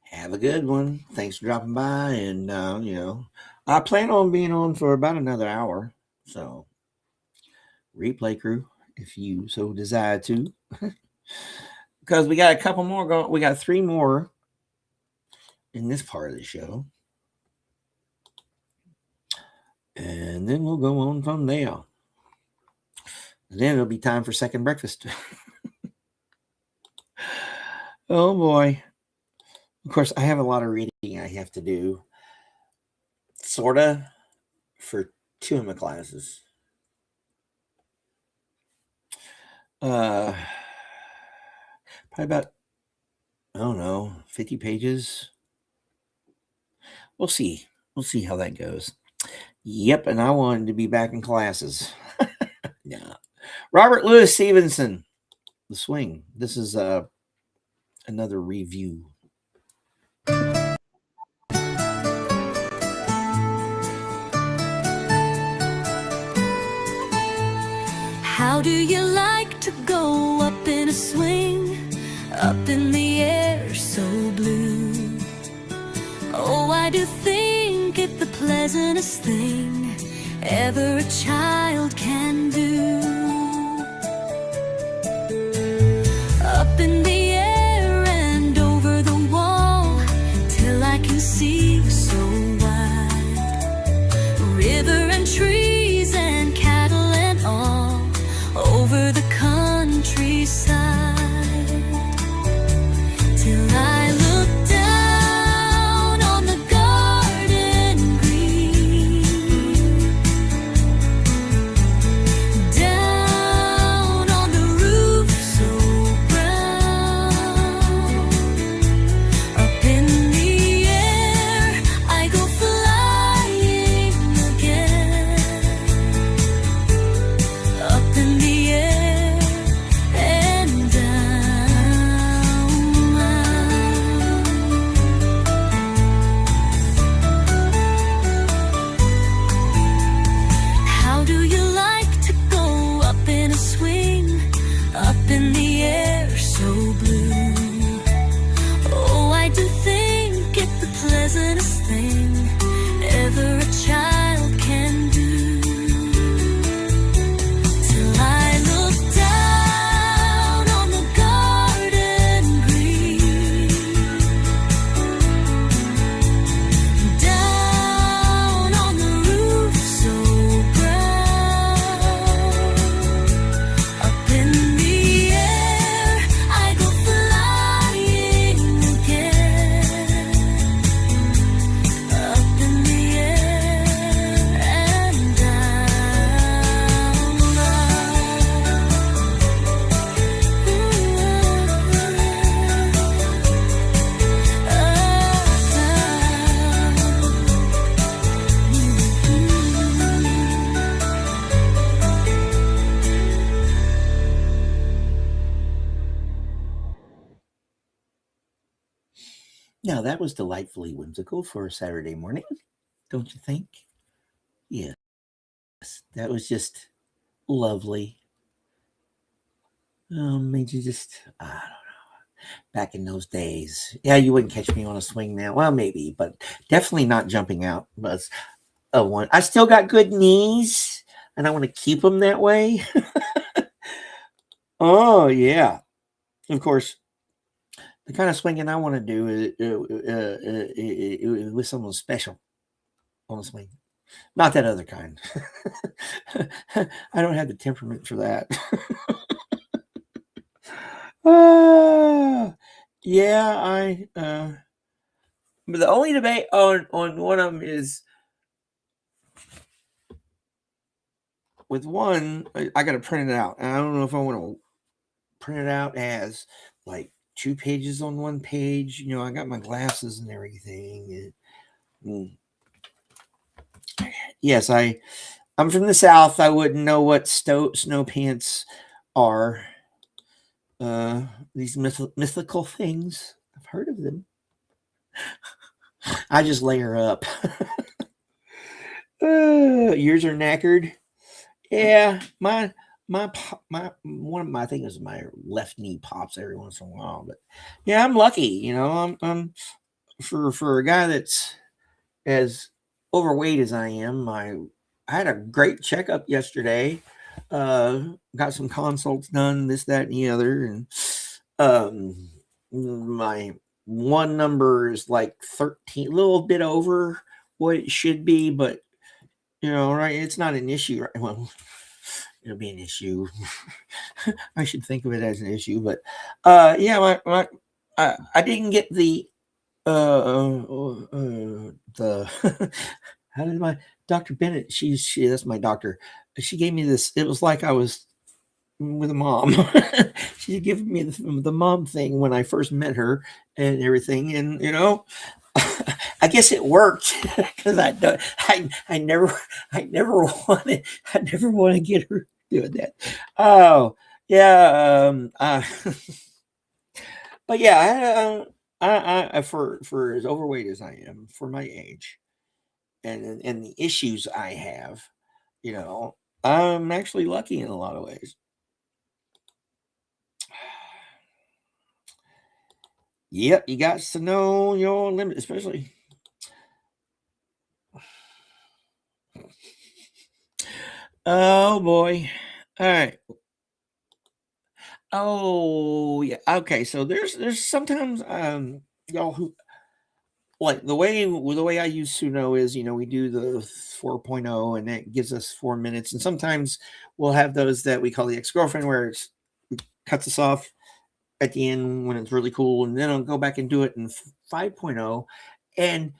Have a good one. Thanks for dropping by. And I plan on being on for about another hour. So replay crew, if you so desire to. because we got a couple more going. We got 3 more in this part of the show. And then we'll go on from there. And then it'll be time for second breakfast. Oh boy. Of course, I have a lot of reading I have to do. Sorta for 2 of my classes. Probably about, I don't know, 50 pages. We'll see. We'll see how that goes. Yep, and I wanted to be back in classes. Yeah. Robert Louis Stevenson, The Swing. This is another review. How do you like to go up in a swing, up in the air so blue? Oh, I do think it the pleasantest thing ever a child can do. Up in the air and over the wall, till I can see so wide. River and trees and cattle and all, over the countryside, till I look down on the garden green, down on the roof so brown. Up in the air I go flying again, up in the air and down. How do you like to go up in a swing, up in the air so blue? Oh, I do think it the pleasantest thing ever a child can do. Till I look down on the garden green, down on the roof so brown. Up in the air I go flying again, up in the air and Now, that was delightfully whimsical for a Saturday morning, don't you think? Yes, that was just lovely. Made you just, I don't know, back in those days. Yeah, you wouldn't catch me on a swing now. Well, maybe, but definitely not jumping out. But one. I still got good knees, and I want to keep them that way. Oh, yeah. Of course, the kind of swinging I want to do is with someone special on a swing. Not that other kind. I don't have the temperament for that. Yeah, but the only debate on one of them is with one, I got to print it out. And I don't know if I want to print it out as like 2 pages on one page. You know, I got my glasses and everything. Yes, I'm from the South. I wouldn't know what snow pants are. These mythical things. I've heard of them. I just layer up. Yours are knackered. Yeah, my one of my, I think it was my left knee pops every once in a while, but yeah, I'm lucky. You know, I'm for a guy that's as overweight as I am. I had a great checkup yesterday. Got some consults done, this, that, and the other, and My one number is like 13, a little bit over what it should be, but right, it's not an issue. Right? Well, it'll be an issue. I should think of it as an issue, but yeah, I didn't get the how did my Dr. Bennett? She that's my doctor. She gave me this. It was like I was with a mom. She gave me the mom thing when I first met her and everything, and I guess it worked because I never wanted to get her doing that. Oh yeah, but yeah, I for as overweight as I am for my age, and the issues I have, I'm actually lucky in a lot of ways. Yep, you got to know your limit, especially. Oh boy. All right. Oh yeah. Okay. So there's sometimes y'all who like the way I use Suno is we do the 4.0 and that gives us 4 minutes, and sometimes we'll have those that we call the ex-girlfriend where it cuts us off at the end when it's really cool, and then I'll go back and do it in 5.0, and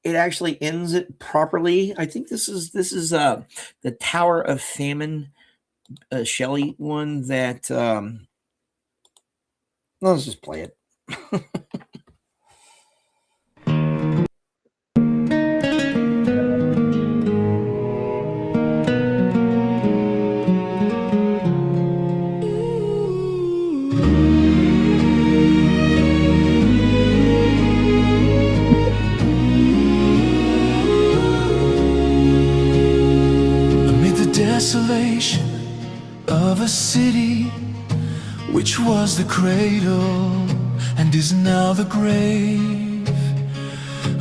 it actually ends it properly. I think this is the Tower of Famine Shelley one that let's just play it. Desolation of a city which was the cradle and is now the grave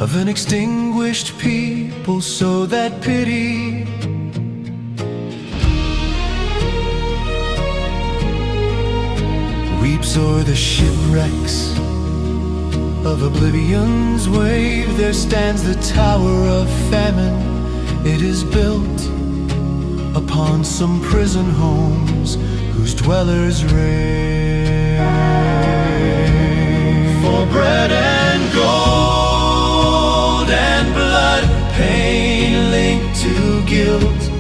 of an extinguished people, so that pity weeps o'er the shipwrecks of oblivion's wave. There stands the Tower of Famine. It is built upon some prison homes whose dwellers rave for bread and gold and blood, pain linked to guilt,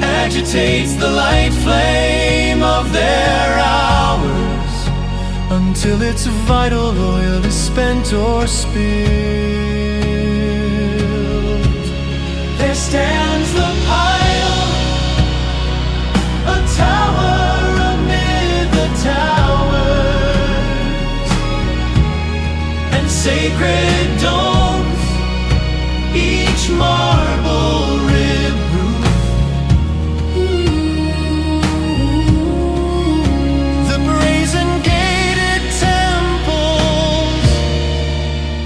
agitates the light flame of their hours until its vital oil is spent or spilled. There stands the pile, a tower amid the towers, and sacred domes, each marble rib roof. The brazen gated temples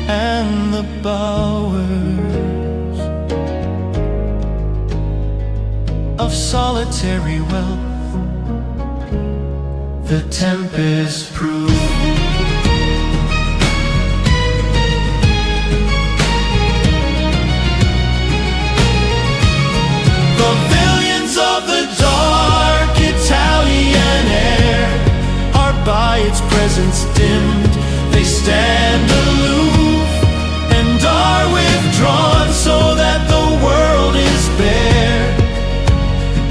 and the bowers of solitary wealth, the tempest proof. Pavilions of the dark Italian air are by its presence dimmed. They stand aloof and are withdrawn so that the world is bare,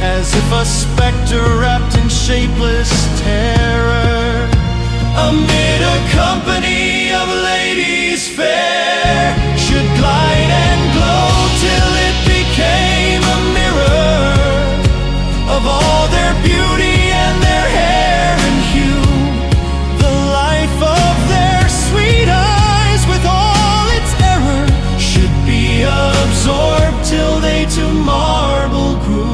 as if a specter wrapped in shapeless terror amid a company of ladies fair should glide and glow till it became a mirror of all their beauty and their hair and hue. The life of their sweet eyes with all its error should be absorbed till they to marble grew.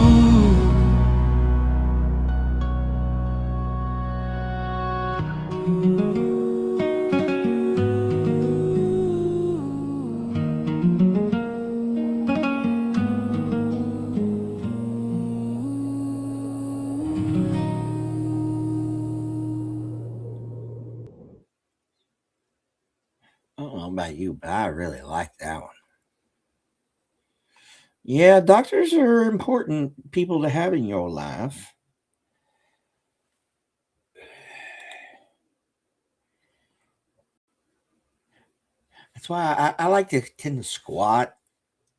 you, but I really like that one. Yeah, doctors are important people to have in your life. That's why I like to tend to squat,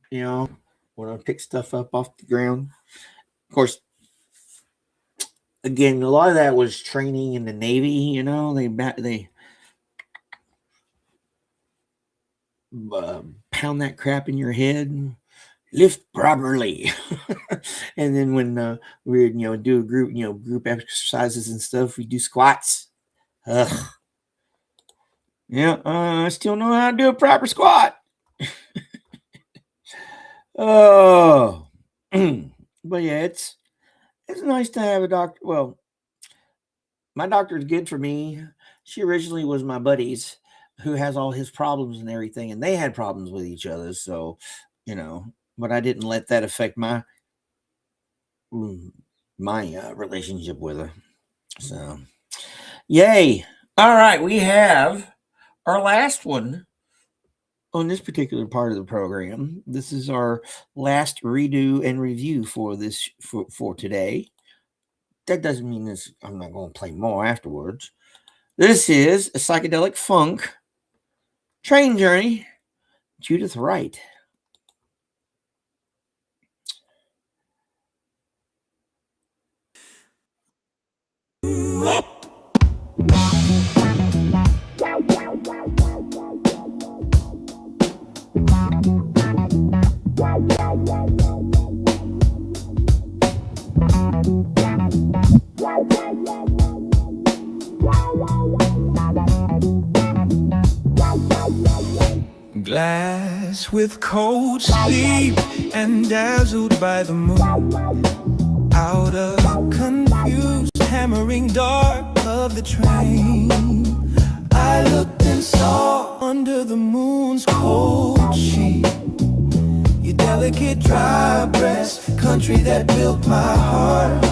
when I pick stuff up off the ground. Of course, again, a lot of that was training in the Navy. They pound that crap in your head, lift properly, and then when we do a group exercises and stuff, we do squats. Ugh. Yeah, I still know how to do a proper squat. Oh, but yeah, it's nice to have a doctor. Well, my doctor is good for me. She originally was my buddy's, who has all his problems and everything, and they had problems with each other. So, but I didn't let that affect my relationship with her. So, yay! All right, we have our last one on this particular part of the program. This is our last redo and review for this for today. That doesn't mean I'm not going to play more afterwards. This is a psychedelic funk train journey, Judith Wright. Glass with cold sleep and dazzled by the moon, out of confused hammering dark of the train, I looked and saw under the moon's cold sheet your delicate dry breast, country that built my heart.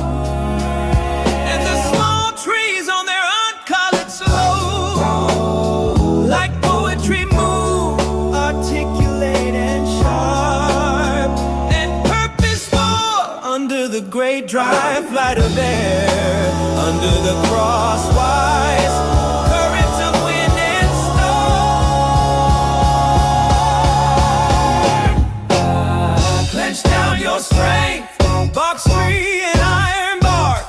And the small trees on their uncolored slope, like poetry move, articulate and sharp, and purposeful under the great dry flight of air, under the crosswise currents of wind and storm. Clench down your strength, box tree and iron bark,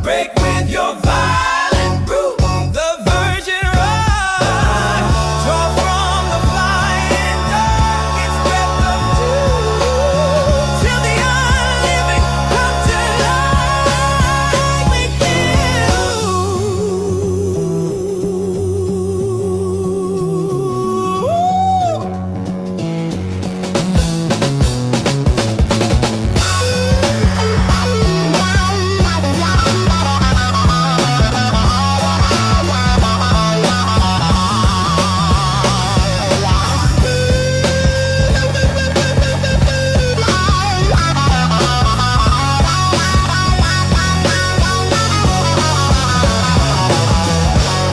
break with your violent root the virgin rock, draw from the flying dog its breath of dew, till the unliving come to life with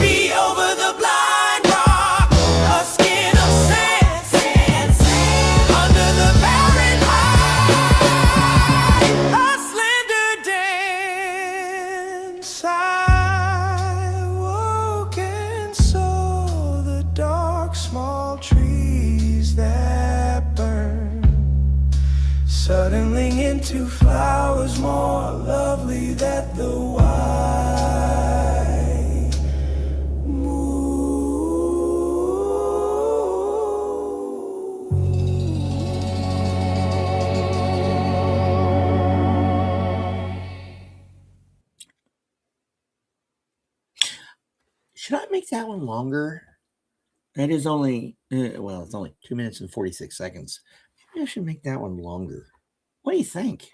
be over the blind rock, a skin of sand, sand, sand, under the barren light, a slender dance. I woke and saw the dark small trees that burn, suddenly into flowers more lovely than the white moon. Should I make that one longer? That is only it's only 2 minutes and 46 seconds. Maybe I should make that one longer. What do you think?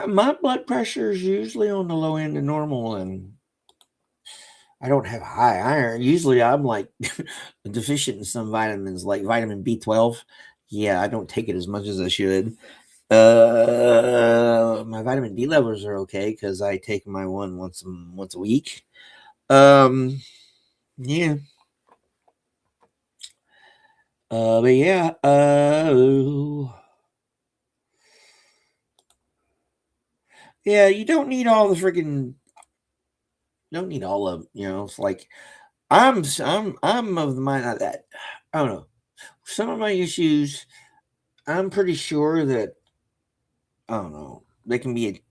My blood pressure is usually on the low end of normal, and I don't have high iron. Usually, I'm like deficient in some vitamins, like vitamin B12. Yeah, I don't take it as much as I should. My vitamin D levels are okay because I take my one once a week. Yeah. But yeah. Yeah. You don't need all the freaking. Don't need all of. It's like I'm of the mind that I don't know. Some of my issues, I'm pretty sure that I don't know. They can be.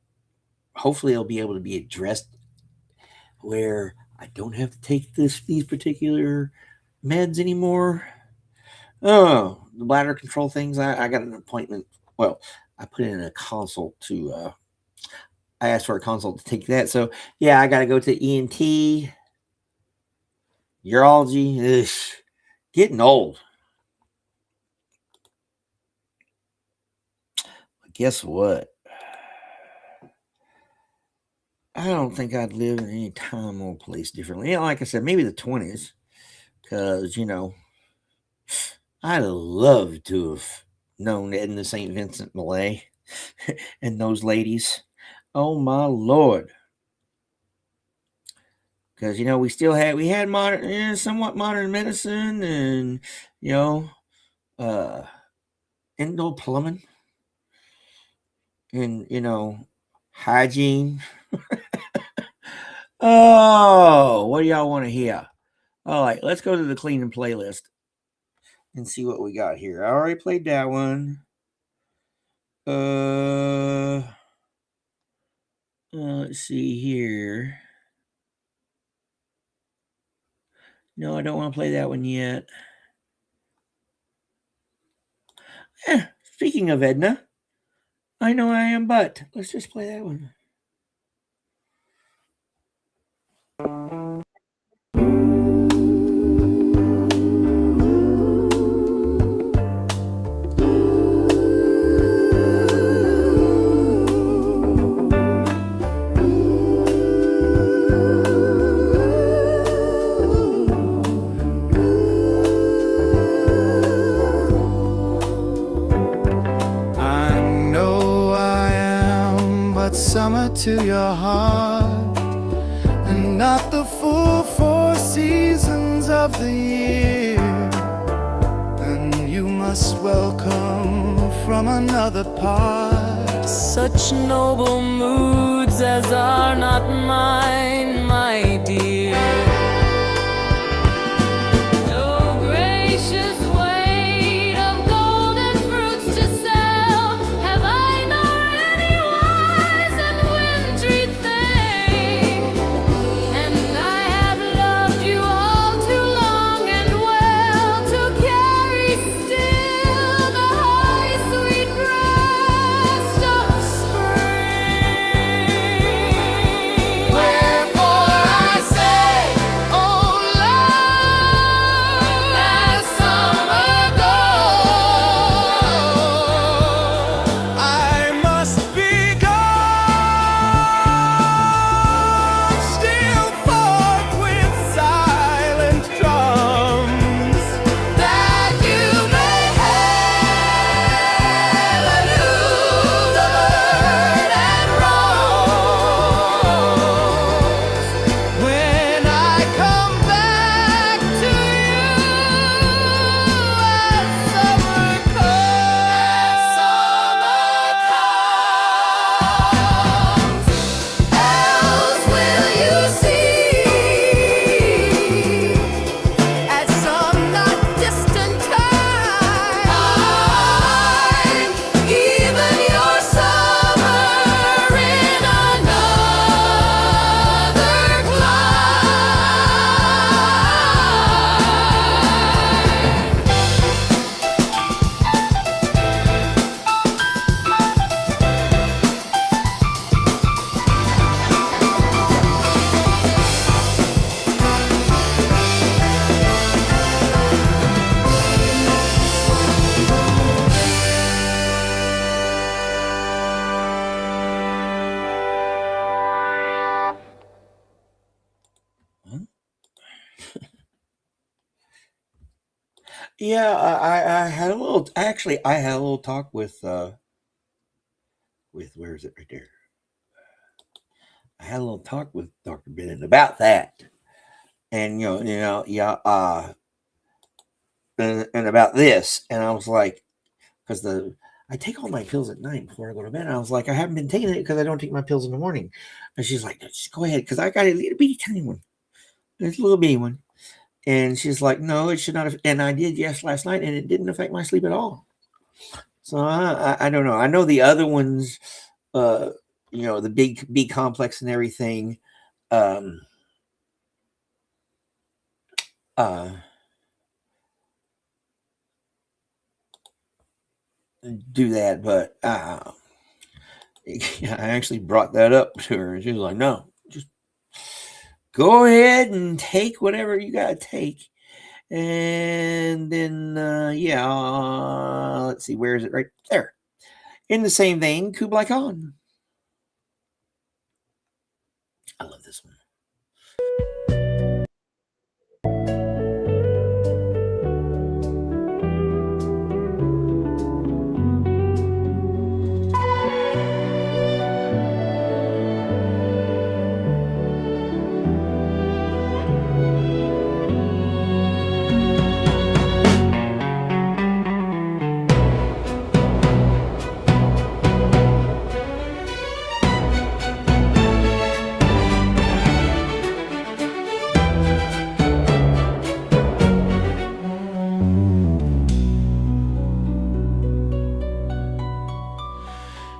Hopefully, they'll be able to be addressed where I don't have to take these particular meds anymore. Oh, the bladder control things. I got an appointment. Well, I put in a consult to. I asked for a consult to take that. So yeah, I got to go to ENT, urology. Ugh, getting old. But guess what? I don't think I'd live in any time or place differently. Like I said, maybe the 20s, because I'd love to have known Edna St. Vincent Millay and those ladies. Oh my lord! Because we had modern, somewhat modern medicine, and you know, uh, indoor plumbing, and hygiene. Oh, what do y'all want to hear? All right, let's go to the cleaning playlist and see what we got here. I already played that one. Let's see here. No, I don't want to play that one yet. Speaking of Edna, I know I am, but let's just play that one. I know I am but summer to your heart, and not the full 4 seasons of the year. And you must welcome from another part such noble moods as are not mine, my dear. No gracious weight of golden fruits to sell have I, nor any wise and wintry thing. And I have loved you all too long and well to carry still the high sweet breast of spring. Wherefore I say, oh love, as summer goes, I must be gone, still forth with silent drums, that you may have anew the bird and rose. When I come back to you as summer comes, else will you see at some not distant time, even your summer in another Yeah, I had a little. Actually, I had a little talk with with, where is it right there? I had a little talk with Dr. Bennett about that. And, yeah, and about this. And I was like, because I take all my pills at night before I go to bed. And I was like, I haven't been taking it because I don't take my pills in the morning. And she's like, no, just go ahead, because I got a little bitty tiny one. It's a little bitty one. And she's like, no, it should not have. And I did, yes, last night, and it didn't affect my sleep at all. So I don't know. I know the other ones, the big B complex and everything, do that, but I actually brought that up to her, and she was like, no, just go ahead and take whatever you got to take. And then, let's see, where is it? Right there. In the same vein, Kublai Khan. I love this one.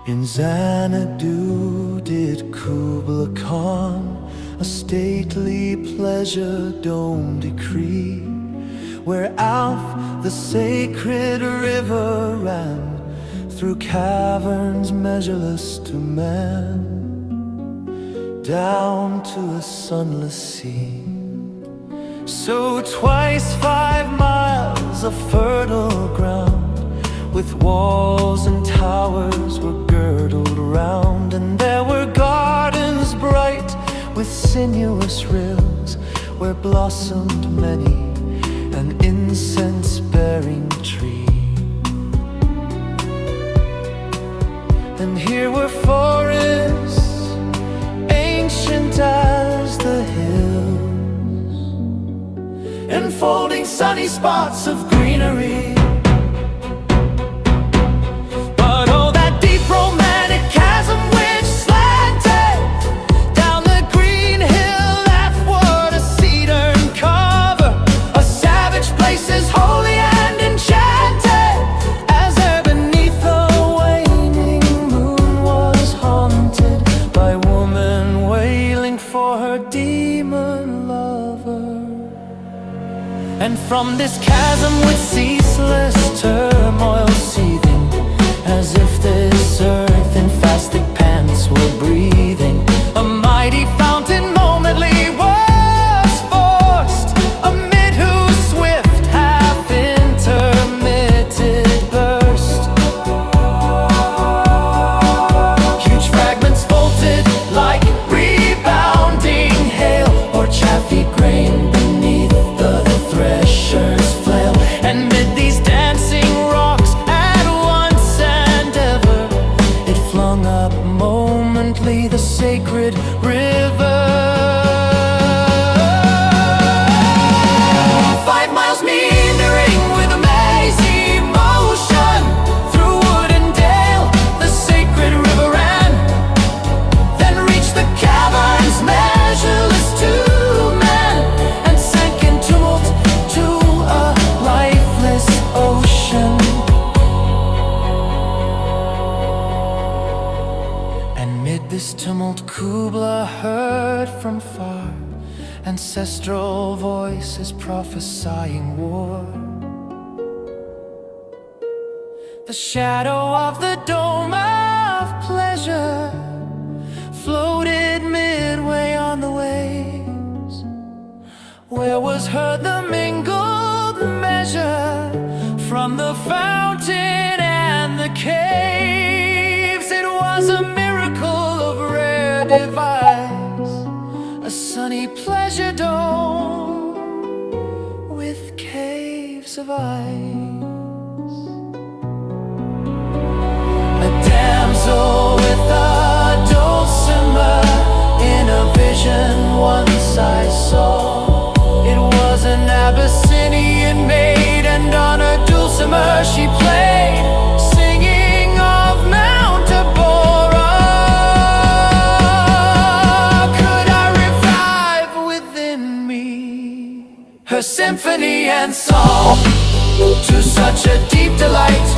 In Xanadu did Kubla Khan a stately pleasure dome decree, where Alph, the sacred river, ran through caverns measureless to man, down to a sunless sea. So twice 5 miles of fertile ground, with walls and towers were girdled round, and there were gardens bright with sinuous rills, where blossomed many an incense-bearing tree. And here were forests, ancient as the hills, enfolding sunny spots of greenery. And from this chasm with ceaseless turmoil seething, as if this earth in fasted pants were breathing, a mighty fountain momently was forced, amid whose swift half-intermitted burst. Huge fragments bolted like rebounding hail, or chaffy grain beneath the thresher's flail. And mid these dancing rocks, at once and ever, it flung up momently the sacred river. 5 miles meandering with amazing motion, through wood and dale the sacred river ran, then reached the caverns measureless to man, and sank in tumult to a lifeless ocean. And mid this tumult Kubla heard from far ancestral voices prophesying war. The shadow of the dome of pleasure floated midway on the waves, where was heard the mingled measure from the fountain and the caves. It was a miracle of rare device, a sunny pleasure dome with caves of ice. A damsel symphony and song, to such a deep delight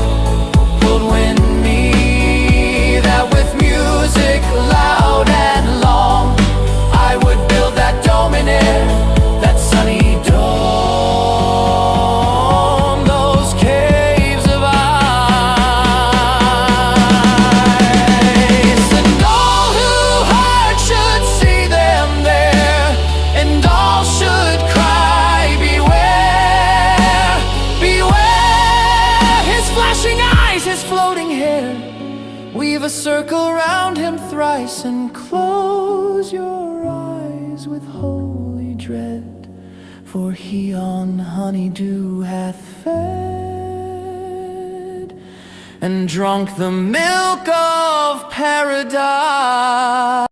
would win me, that with music loud and long I would build that dome in air, that sunny dome, those caves of ice. And all who heard should see them there, and all should cry, beware, beware. His flashing eyes, his floating hair, weave a circle round him thrice, and close your eyes with holy dread, for he on honeydew hath fed, and drunk the milk of paradise.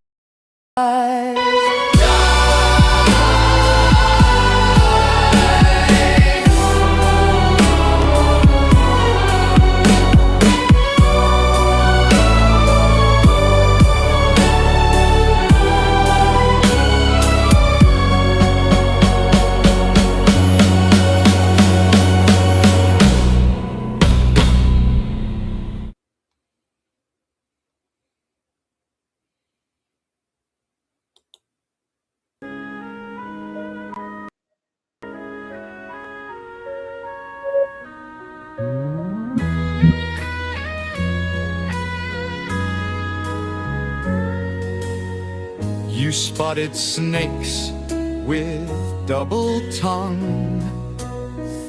You spotted snakes with double tongue,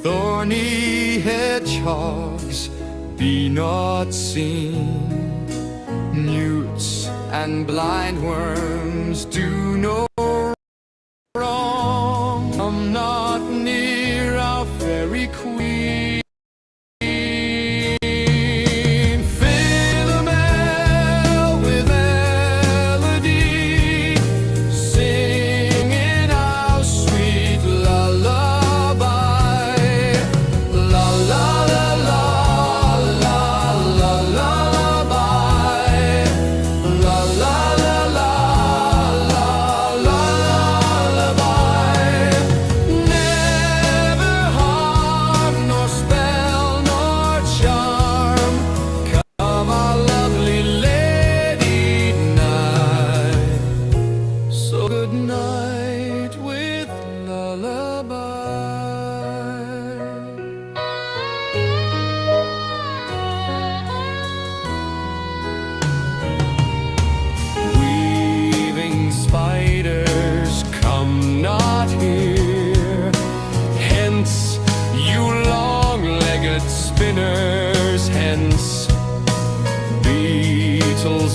thorny hedgehogs be not seen, newts and blind worms do no wrong. Come not near our fairy queen.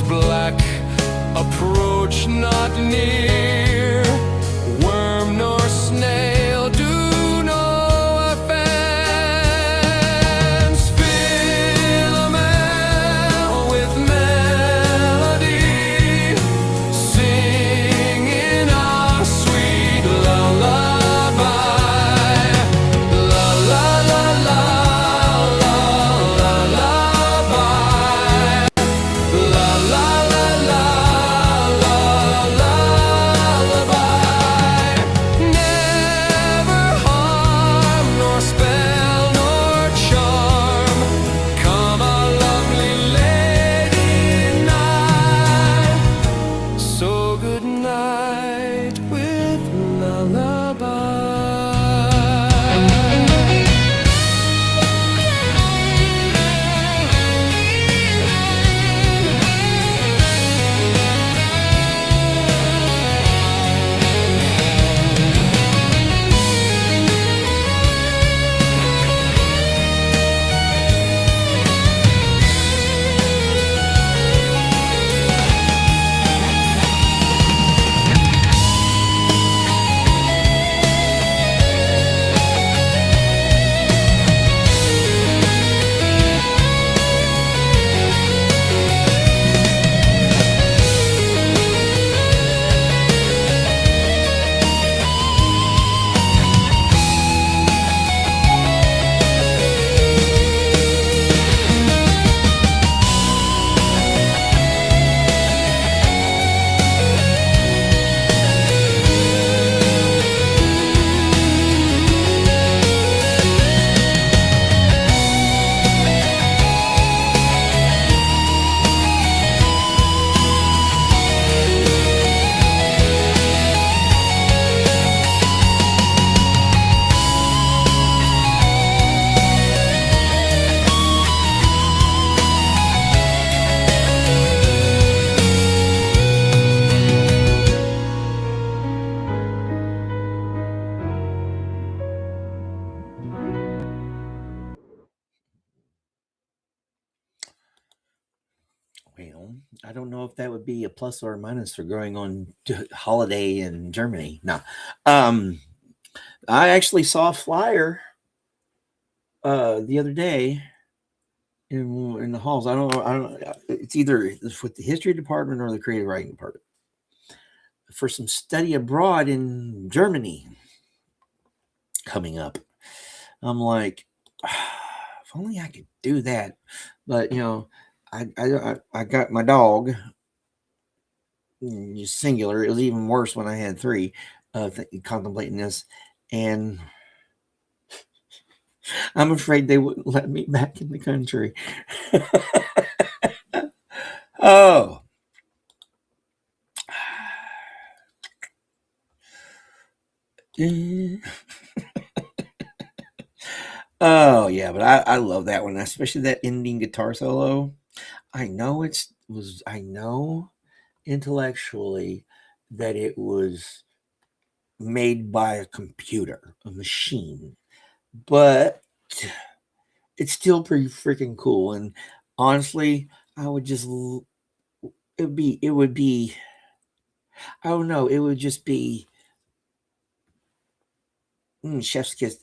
Black, approach not near. Worm nor snail do no offense. Philomel with melody, singing our sweet lullaby. La la la la la lullaby. La la la la la la la. I don't know if that would be a plus or a minus for going on to holiday in Germany. No. I actually saw a flyer the other day in the halls. I don't know. It's either with the history department or the creative writing department for some study abroad in Germany coming up. I'm like, if only I could do that. But I got my dog, singular. It was even worse when I had three, contemplating this, and I'm afraid they wouldn't let me back in the country. Oh. Oh yeah, but I love that one, especially that ending guitar solo. I know I know intellectually that it was made by a computer, a machine, but it's still pretty freaking cool. And honestly, I would just it would be I don't know, it would just be chef's kiss,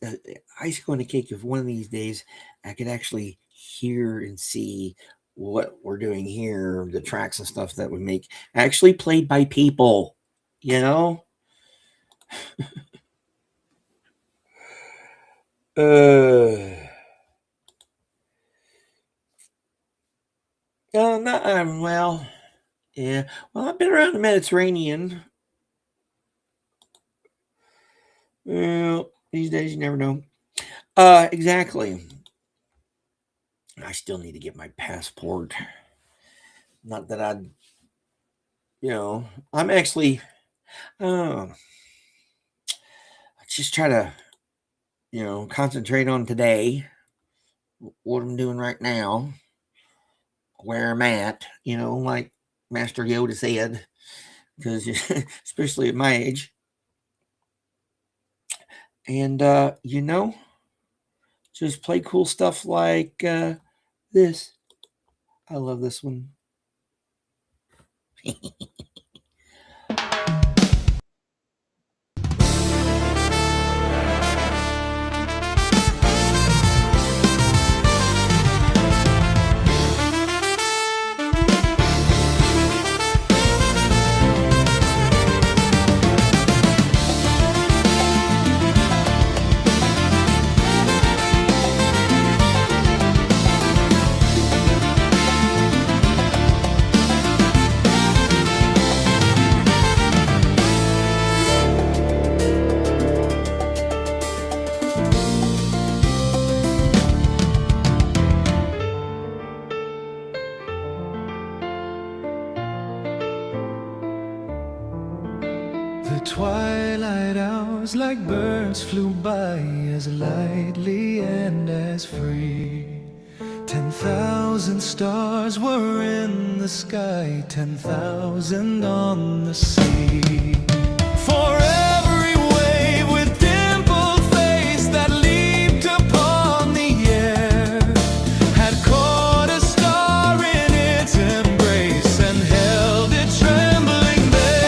icing on the cake. If one of these days I could actually hear and see what we're doing here, the tracks and stuff that we make actually played by people, you know? No, well, yeah. Well, I've been around the Mediterranean. Well, these days you never know. Exactly. I still need to get my passport. Not that I'm actually, I just try to, concentrate on today, what I'm doing right now, where I'm at, like Master Yoda said, because especially at my age. And, just play cool stuff like this. I love this one. The twilight hours like birds flew by as lightly and as free. 10,000 stars were in the sky, 10,000 on the sea. For every wave with dimpled face that leaped upon the air had caught a star in its embrace and held it trembling there.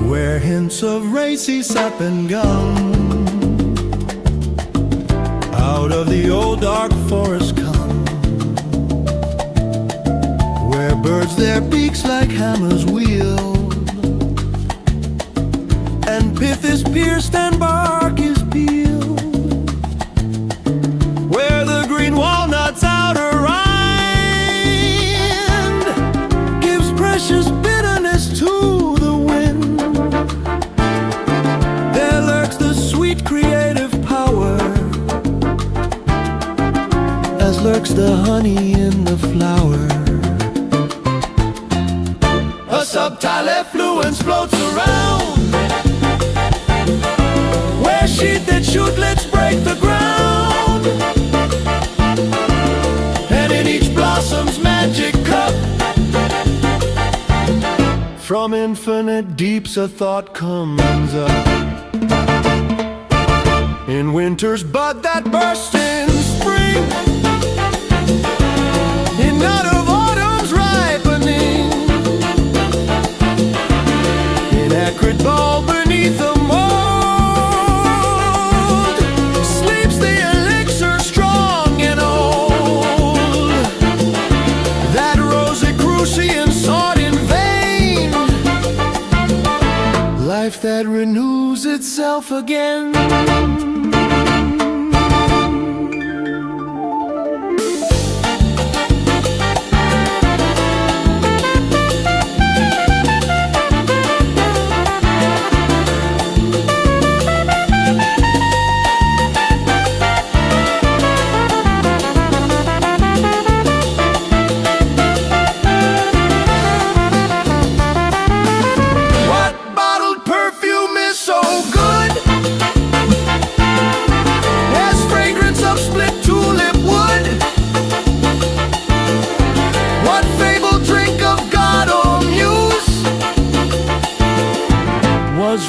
Where hints of racy sap and gum out of the old dark forest come, where birds their beaks like hammers wield, and pith is pierced and bark is peeled, where the green walnut's outer rind gives precious bitterness to the wind. There lurks the sweet creative power, as lurks the honey in the flower. A subtile effluence floats around, where sheath and shootlets break the ground, and in each blossom's magic cup, from infinite deeps a thought comes up. In winter's bud that bursts in spring, in nut of autumn's ripening, in acrid bulb beneath the mold, sleeps the elixir strong and old, that Rosicrucian sought in vain, life that renews itself again.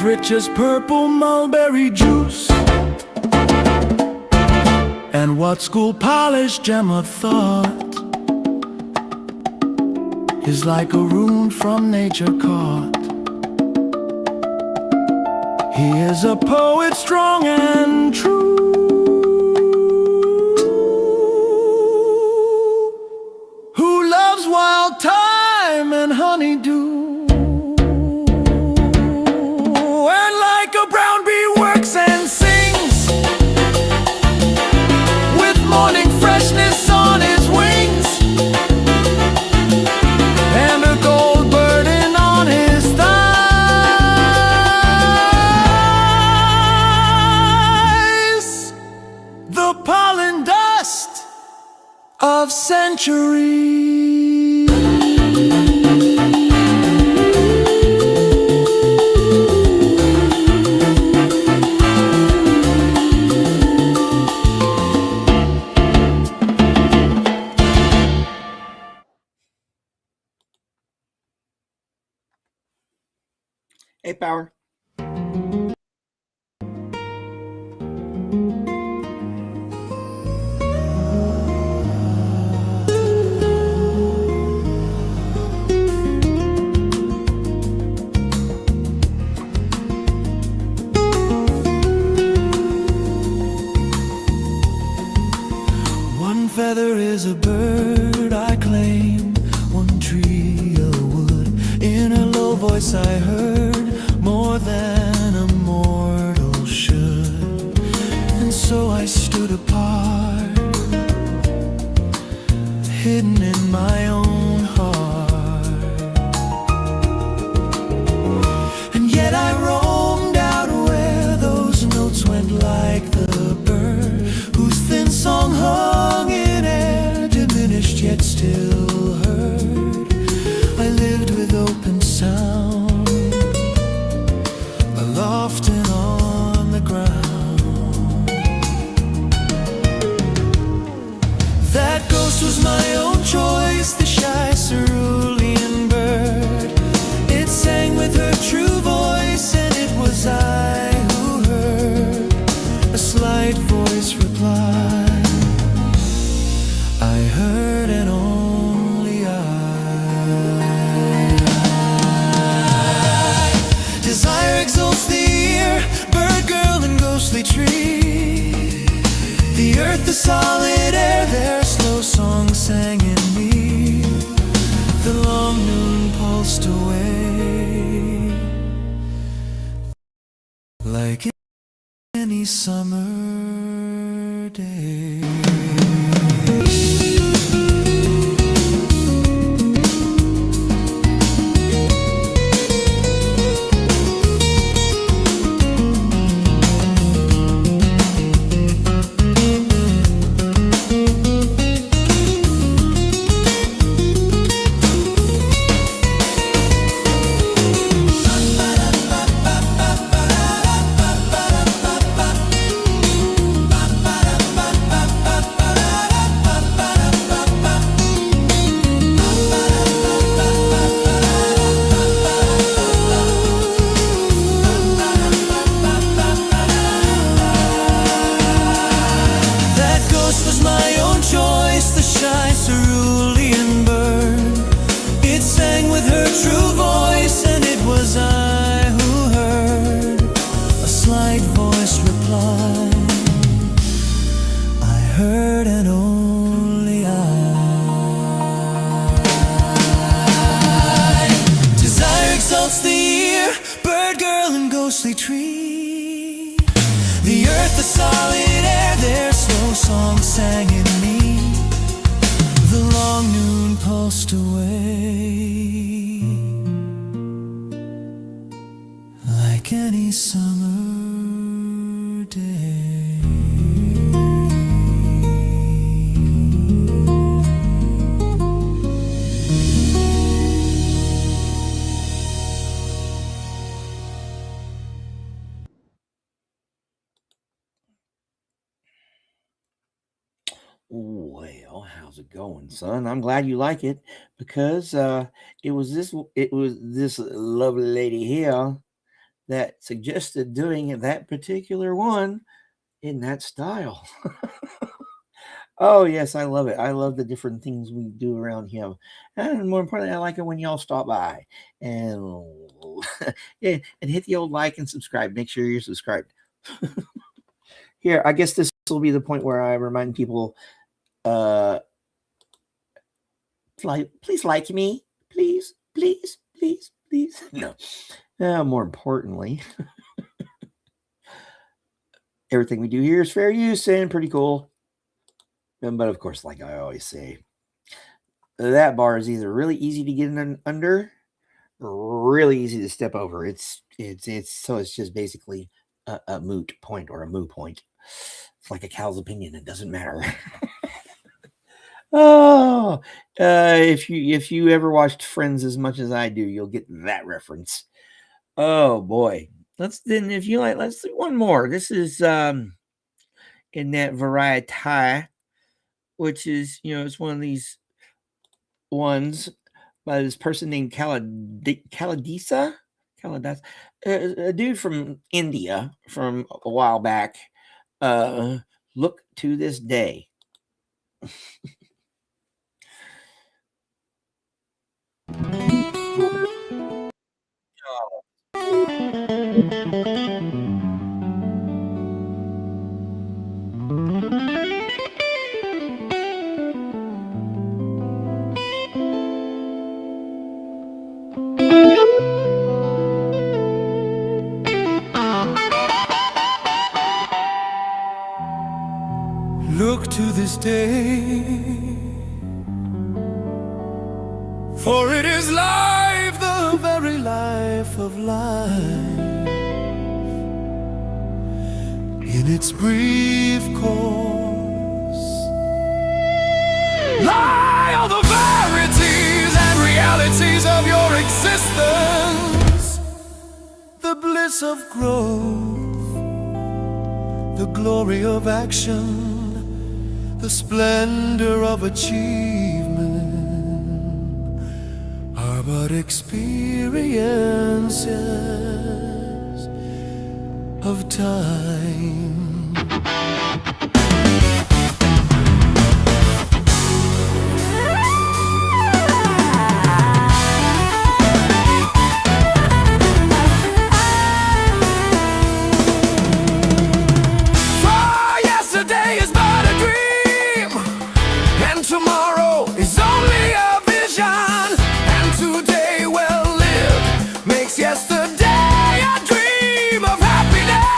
Rich as purple mulberry juice, and what school-polished gem of thought is like a rune from nature caught. He is a poet strong and true, who loves wild thyme and honeydew. Of centuries. Hey, Power. One feather is a bird I claim, one tree a wood. In a low voice I heard more than a mortal should, and so I stood apart, hidden in my own heart. And yet I roamed out where those notes went like the bird whose thin song hung in air, diminished yet still heard. I lived with open sound, like any summer day. Cerulean bird, it sang with her true voice, and it was I who heard a slight voice reply. I heard, and only I. Desire exalts the ear, bird, girl, and ghostly tree. The earth, the solid air, their slow song sang in me. The long noon pulsed away like any summer day. Well, how's it going, son? I'm glad you like it because it was this lovely lady here that suggested doing that particular one in that style. Oh yes, I love it. I love the different things we do around here, and more importantly, I like it when y'all stop by and yeah, and hit the old like and subscribe. Make sure you're subscribed. Here, I guess this will be the point where I remind people. Please like me, please. No, more importantly, everything we do here is fair use and pretty cool. But of course, like I always say, that bar is either really easy to get in under, or really easy to step over. It's just basically a moot point or a moo point. It's like a cow's opinion. It doesn't matter. Oh, if you ever watched Friends as much as I do, you'll get that reference. Oh boy, let's do one more. This is in that variety, which is it's one of these ones by this person named Kaladisa, a dude from India from a while back. Look to this day. Look to this day, for it is life, the very life of life. In its brief course lie all the verities and realities of your existence, the bliss of growth, the glory of action, the splendor of achievement are but experiences of time. Yesterday a dream of happiness.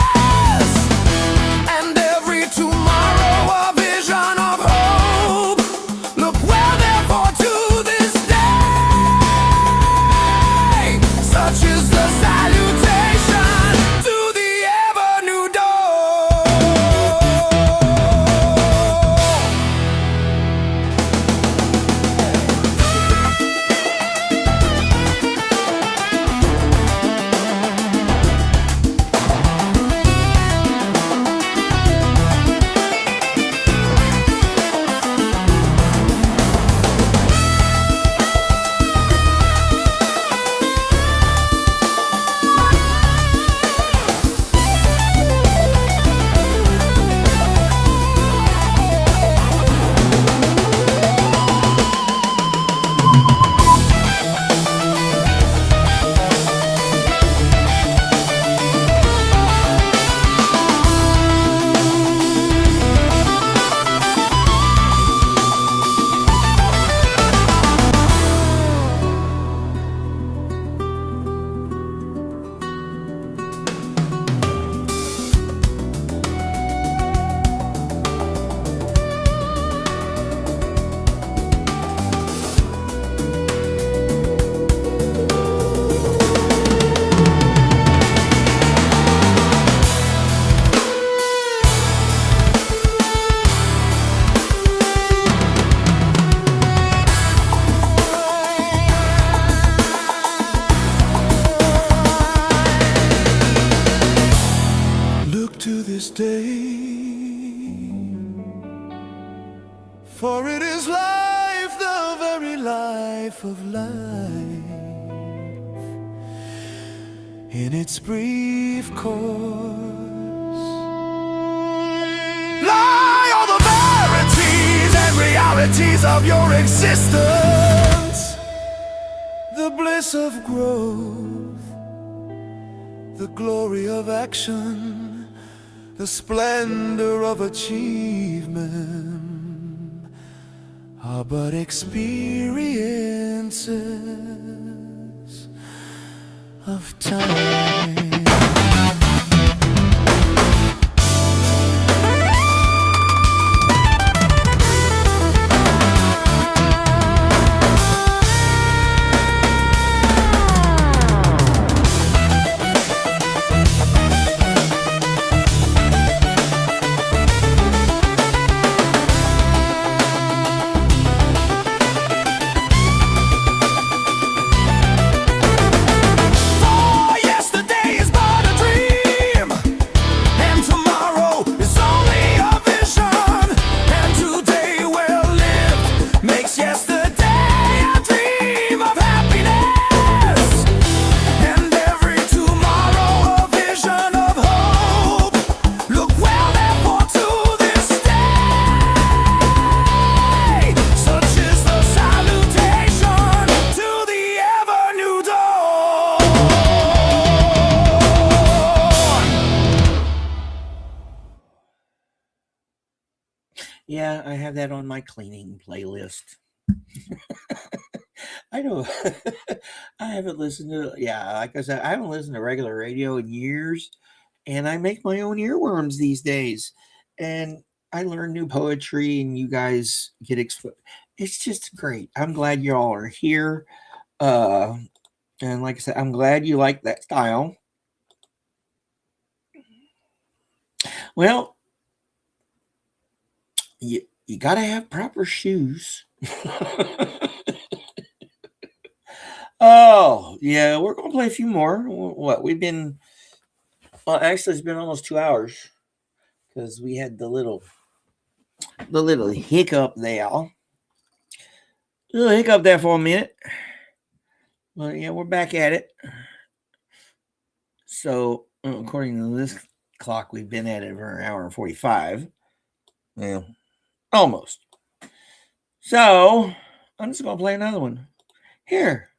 to this day. For it is life, the very life of life, in its brief course lie all the verities and realities of your existence. The bliss of growth, the glory of action, the splendor of achievement are but experiences of time. Yeah, I have that on my cleaning playlist. I know. I haven't listened to, like I said, I haven't listened to regular radio in years, and I make my own earworms these days. And I learn new poetry, and you guys get it's just great. I'm glad you all are here. And like I said, I'm glad you like that style. Well, you got to have proper shoes. Oh, yeah, we're going to play a few more. What? Well, actually, it's been almost 2 hours because we had the little hiccup there. Little hiccup there for a minute. Well, yeah, we're back at it. So, according to this clock, we've been at it for an hour and 45. Well, almost. So, I'm just going to play another one. Here.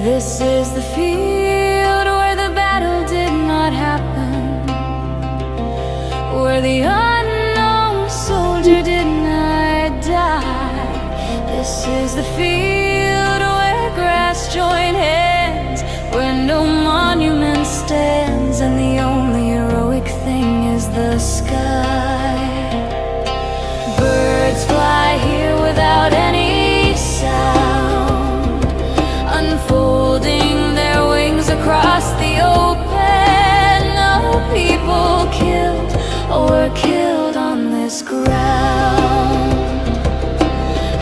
This is the field where the battle did not happen, where the unknown soldier did not die. This is the field where grass joined hands, where no monument stands, and the only heroic thing is the sky. Birds fly here without any sound, unfolding their wings across the open. No people killed or killed on this ground,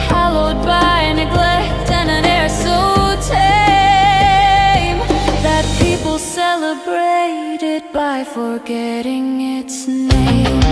hallowed by neglect and an air so tame that people celebrate it by forgetting its name.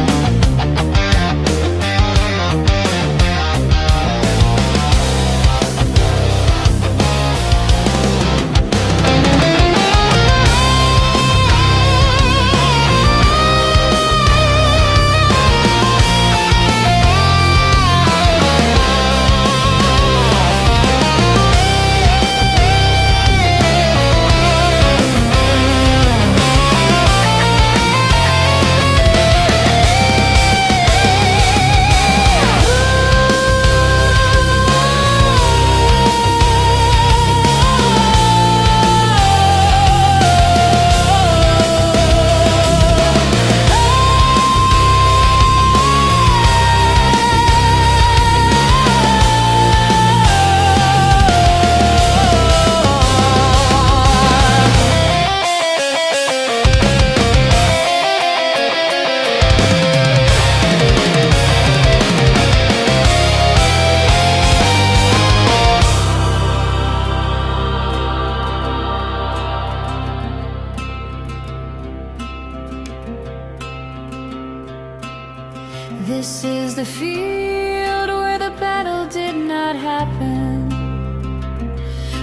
This is the field where the battle did not happen,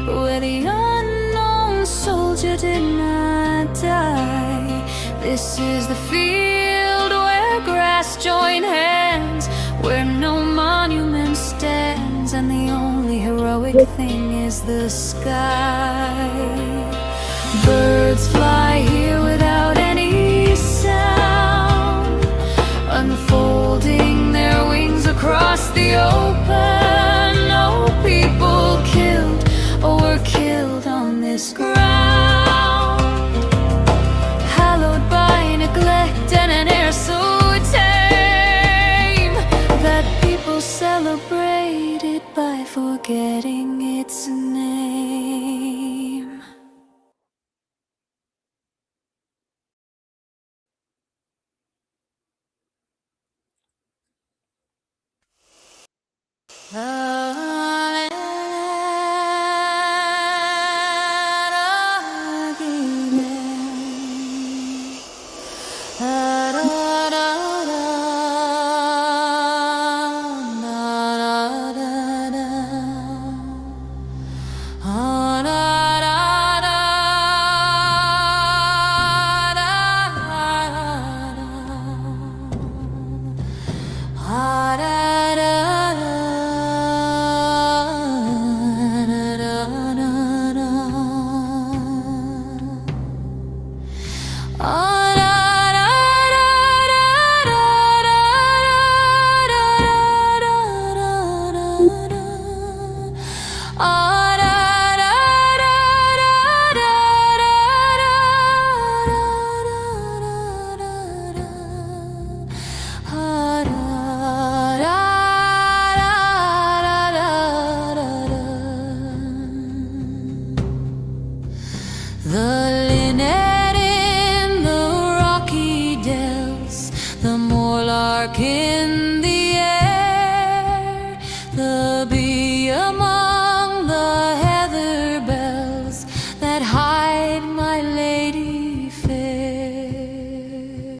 where the unknown soldier did not die. This is the field where grass join hands, where no monument stands, and the only heroic thing is the sky. Birds fly here without any sound, unfolding their wings across the open. No people killed or were killed on this ground, hallowed by neglect and an air so tame that people celebrate it by forgetting its name. The linnet in the rocky dells, the moorlark in the air, the bee among the heather bells that hide my lady fair.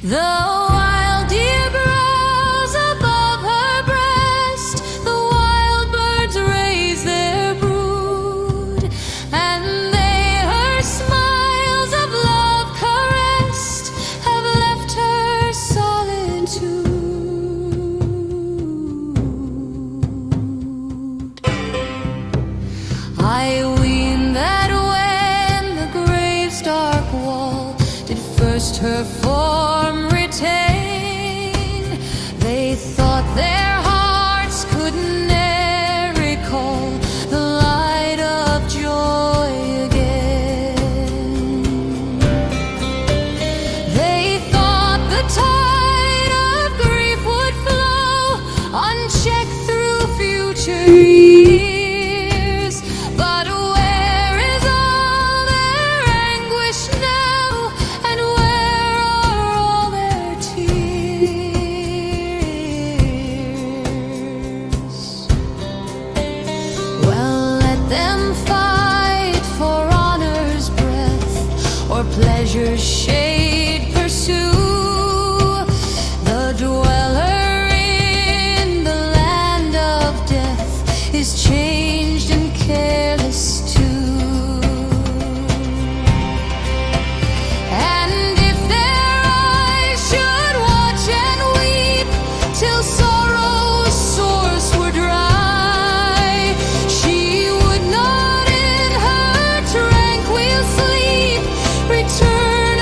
The wild deer grows above her breast, the wild birds raise their brood, and they her smiles of love caressed have left her solitude. I ween that when the grave's dark wall did first her form retain, they thought their hearts could ne'er recall the light of joy again. They thought the tide of grief would flow unchecked through future years, but where is all their anguish now, and where are all their tears? Well, let them fight for honor's breath or pleasure's shade pursue. The dweller in the land of death is changed and careless too. And if their eyes should watch and weep till sorrow's source were dry, she would not in her tranquil sleep return a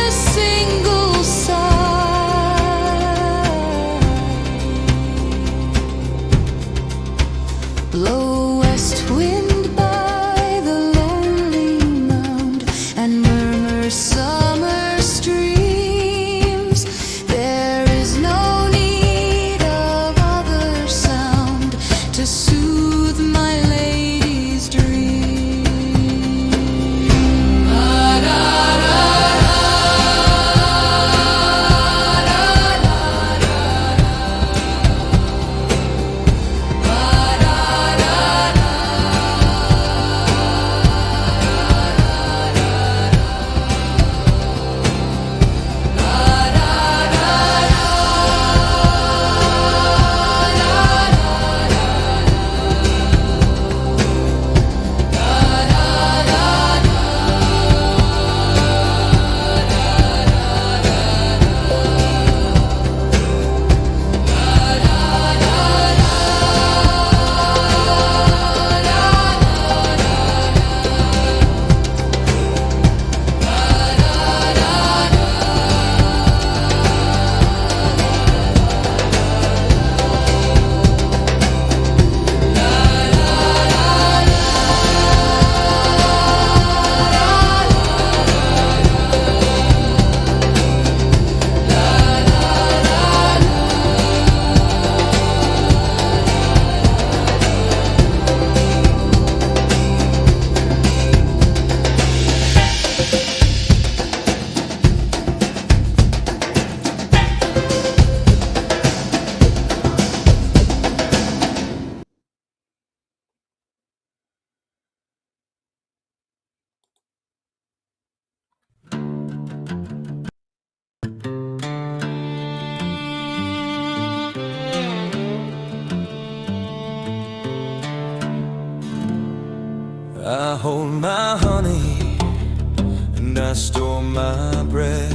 I store my bread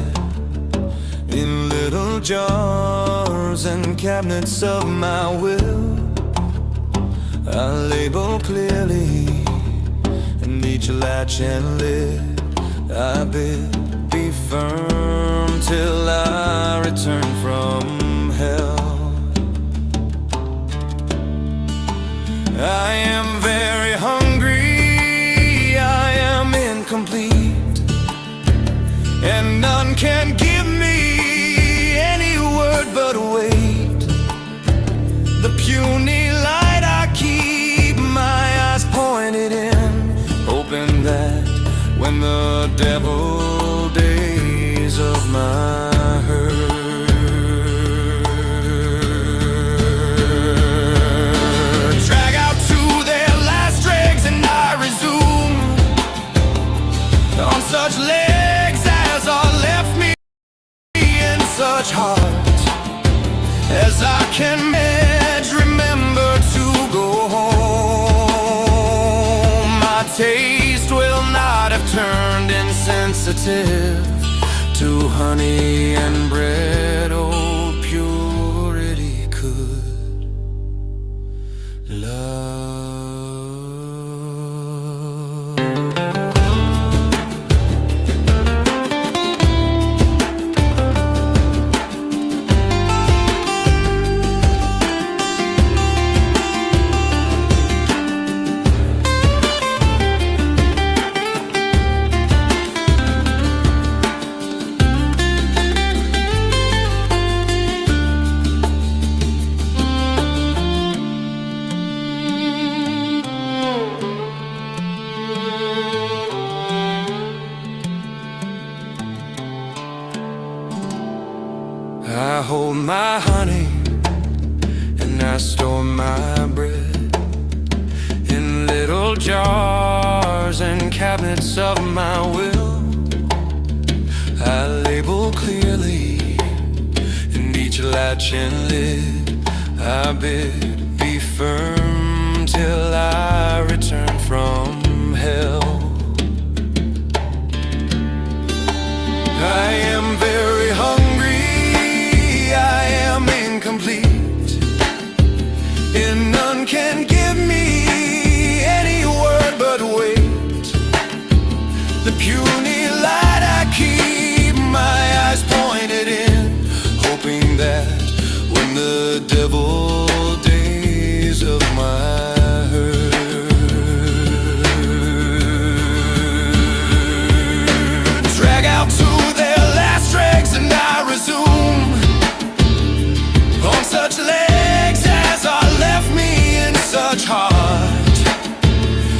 in little jars and cabinets of my will. I label clearly, and each latch and lid I bid be firm till I return from hell. I am very hungry, I am incomplete, and none can give me any word but wait. The puny light I keep my eyes pointed in, hoping that when the devil days of my hurt drag out to their last dregs, and I resume on such legs as are left me in such heart as I can manage. Remember to go home. My taste will not have turned insensitive to honey and bread. Old purity could love. I hold my honey and I store my bread in little jars and cabinets of my will. I label clearly, and each latch and lid I bid be firm till I return from hell. I am very hungry, I am incomplete, and none can give me any word but wait. The puny light I keep my eyes pointed in, hoping that when the devil days of my hurt drag out to their last dregs, and I resume on such legs as are left me in such heart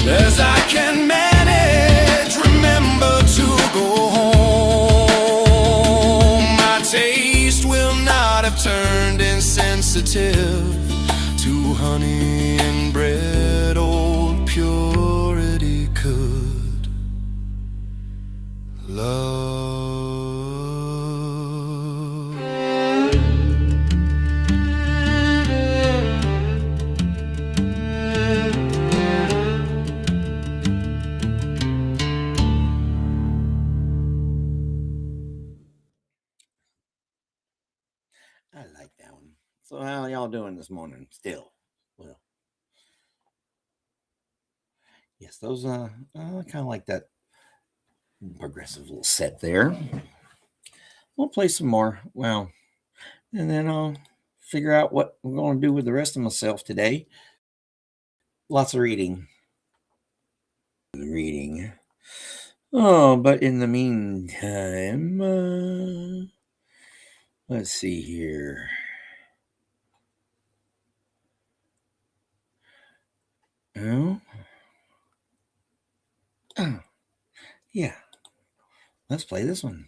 as I can manage. Remember to go home. My taste will not have turned insensitive to honey and bread. Old purity could love. I like that one. So how y'all doing this morning? Still, well, yes, those I kind of like that progressive little set there. We'll play some more. Well, and then I'll figure out what I'm going to do with the rest of myself today. Lots of reading. Oh, but in the meantime, let's see here. Oh, yeah. Let's play this one.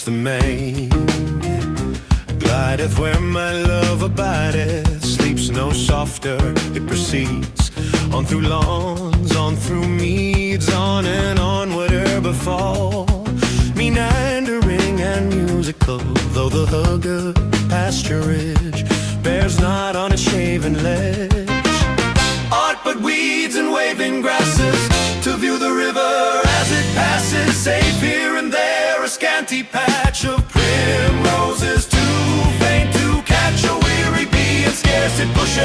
across the main. Glideth where my love abideth, sleeps no softer, it proceeds on through lawns, on through meads, on and on, whatever befall. Meandering and musical, though the hugged pasturage bears not on a shaven ledge aught but weeds and waving grasses, to view the river as it passes, save here and there a scanty patch of primroses, too faint to catch a weary bee, and scarce it pushes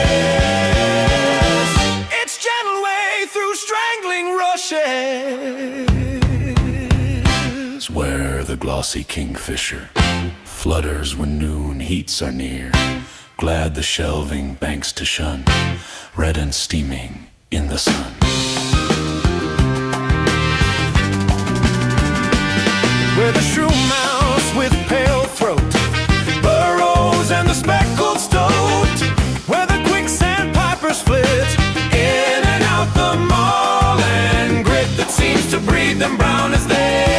its gentle way through strangling rushes, where the glossy kingfisher flutters when noon heats are near, glad the shelving banks to shun, red and steaming in the sun. Where the shrew mouse with pale throat burrows, and the speckled stoat, where the quicksand pipers flit in and out the marl and grit that seems to breed them brown as they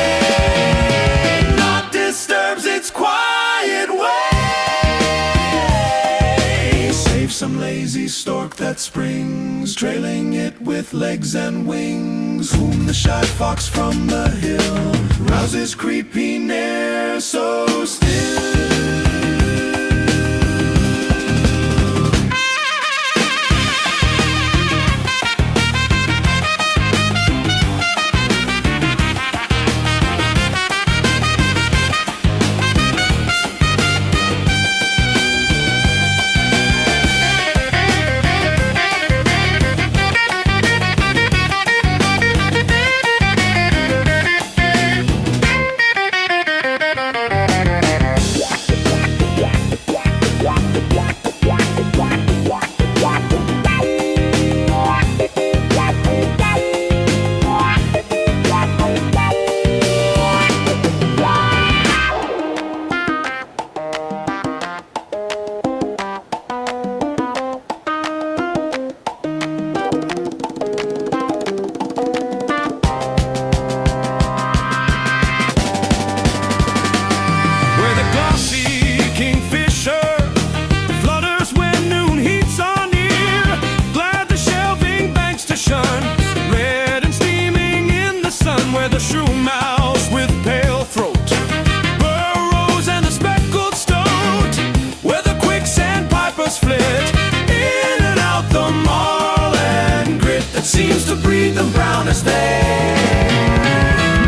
not disturbs its quiet way. Save some lazy stork that springs, trailing it with legs and wings, whom the shy fox from the hill rouses creepy ne'er so still. Seems to breed them brown as they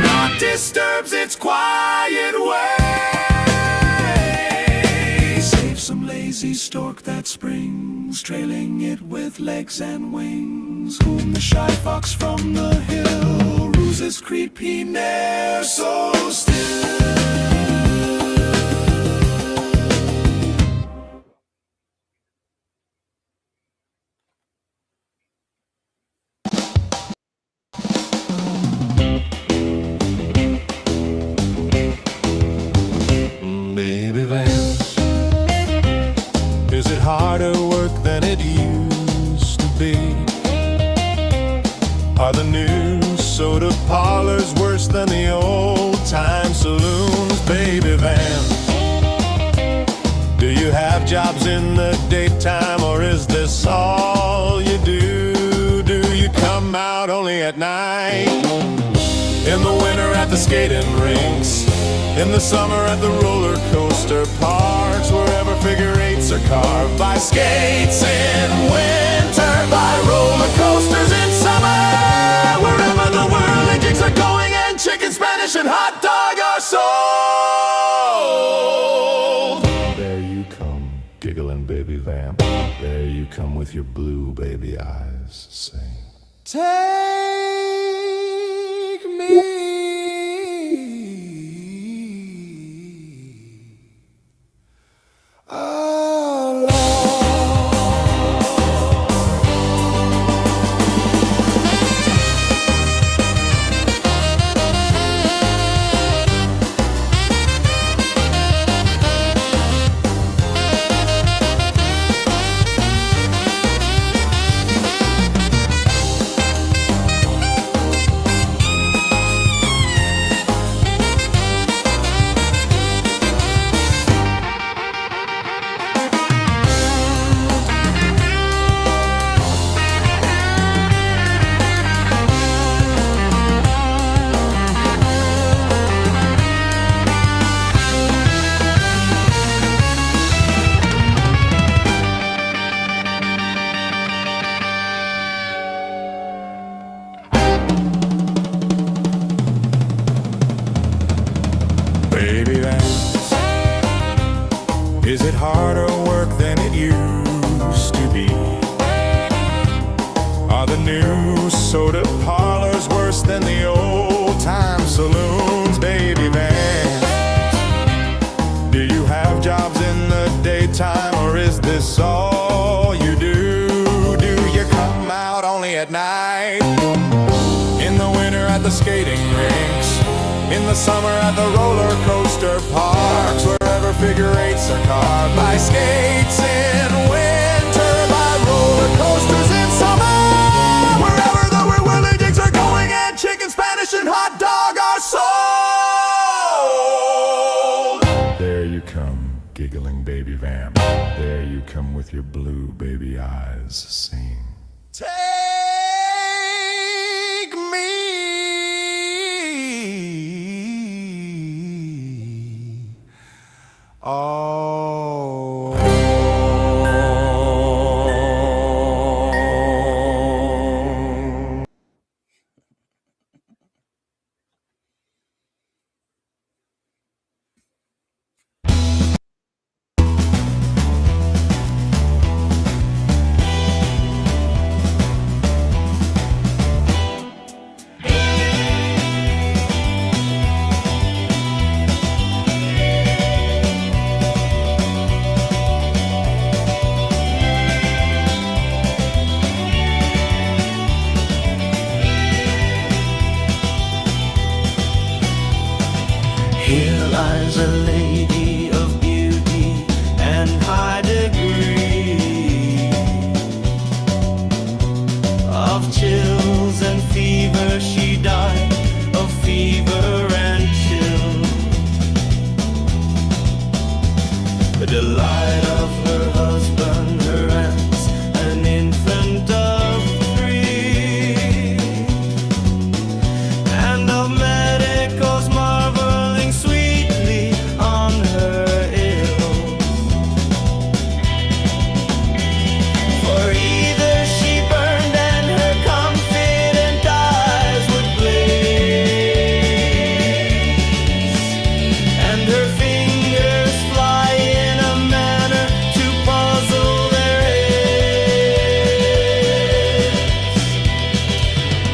not disturbs its quiet way. Save some lazy stork that springs, trailing it with legs and wings, whom the shy fox from the hill ruses creepy ne'er so still. Harder work than it used to be? Are the new soda parlors worse than the old-time saloons, baby van? Do you have jobs in the daytime, or is this all you do? Do you come out only at night? In the winter at the skating rinks, in the summer at the roller coaster parks, wherever figure eights are carved by skates in winter, by roller coasters in summer, wherever the whirling jigs are going and chicken, Spanish and hot dog are sold. There you come, giggling baby vamp. There you come with your blue baby eyes, saying, take me harder work than it used to be? Are the new soda parlors worse than the old-time saloons, baby Van? Do you have jobs in the daytime, or is this all you do? Do you come out only at night? In the winter at the skating rinks, in the summer at the roller coaster parks, wherever figure eights are carved by skates in winter, by roller coasters in summer, wherever the whirly jigs are going and chicken, Spanish, and hot dog are sold. There you come, giggling baby vamp. There you come with your blue baby eyes. Sing. Take me. Oh. Here lies a lady of beauty and high degree of chills and fever. She died of fever and chill. The delight of her husband, her aunts, an infant of 3, and of medicals marveling sweetly on her ills. For either she burned and her confident eyes would blaze, and her fingers fly in a manner to puzzle their heads.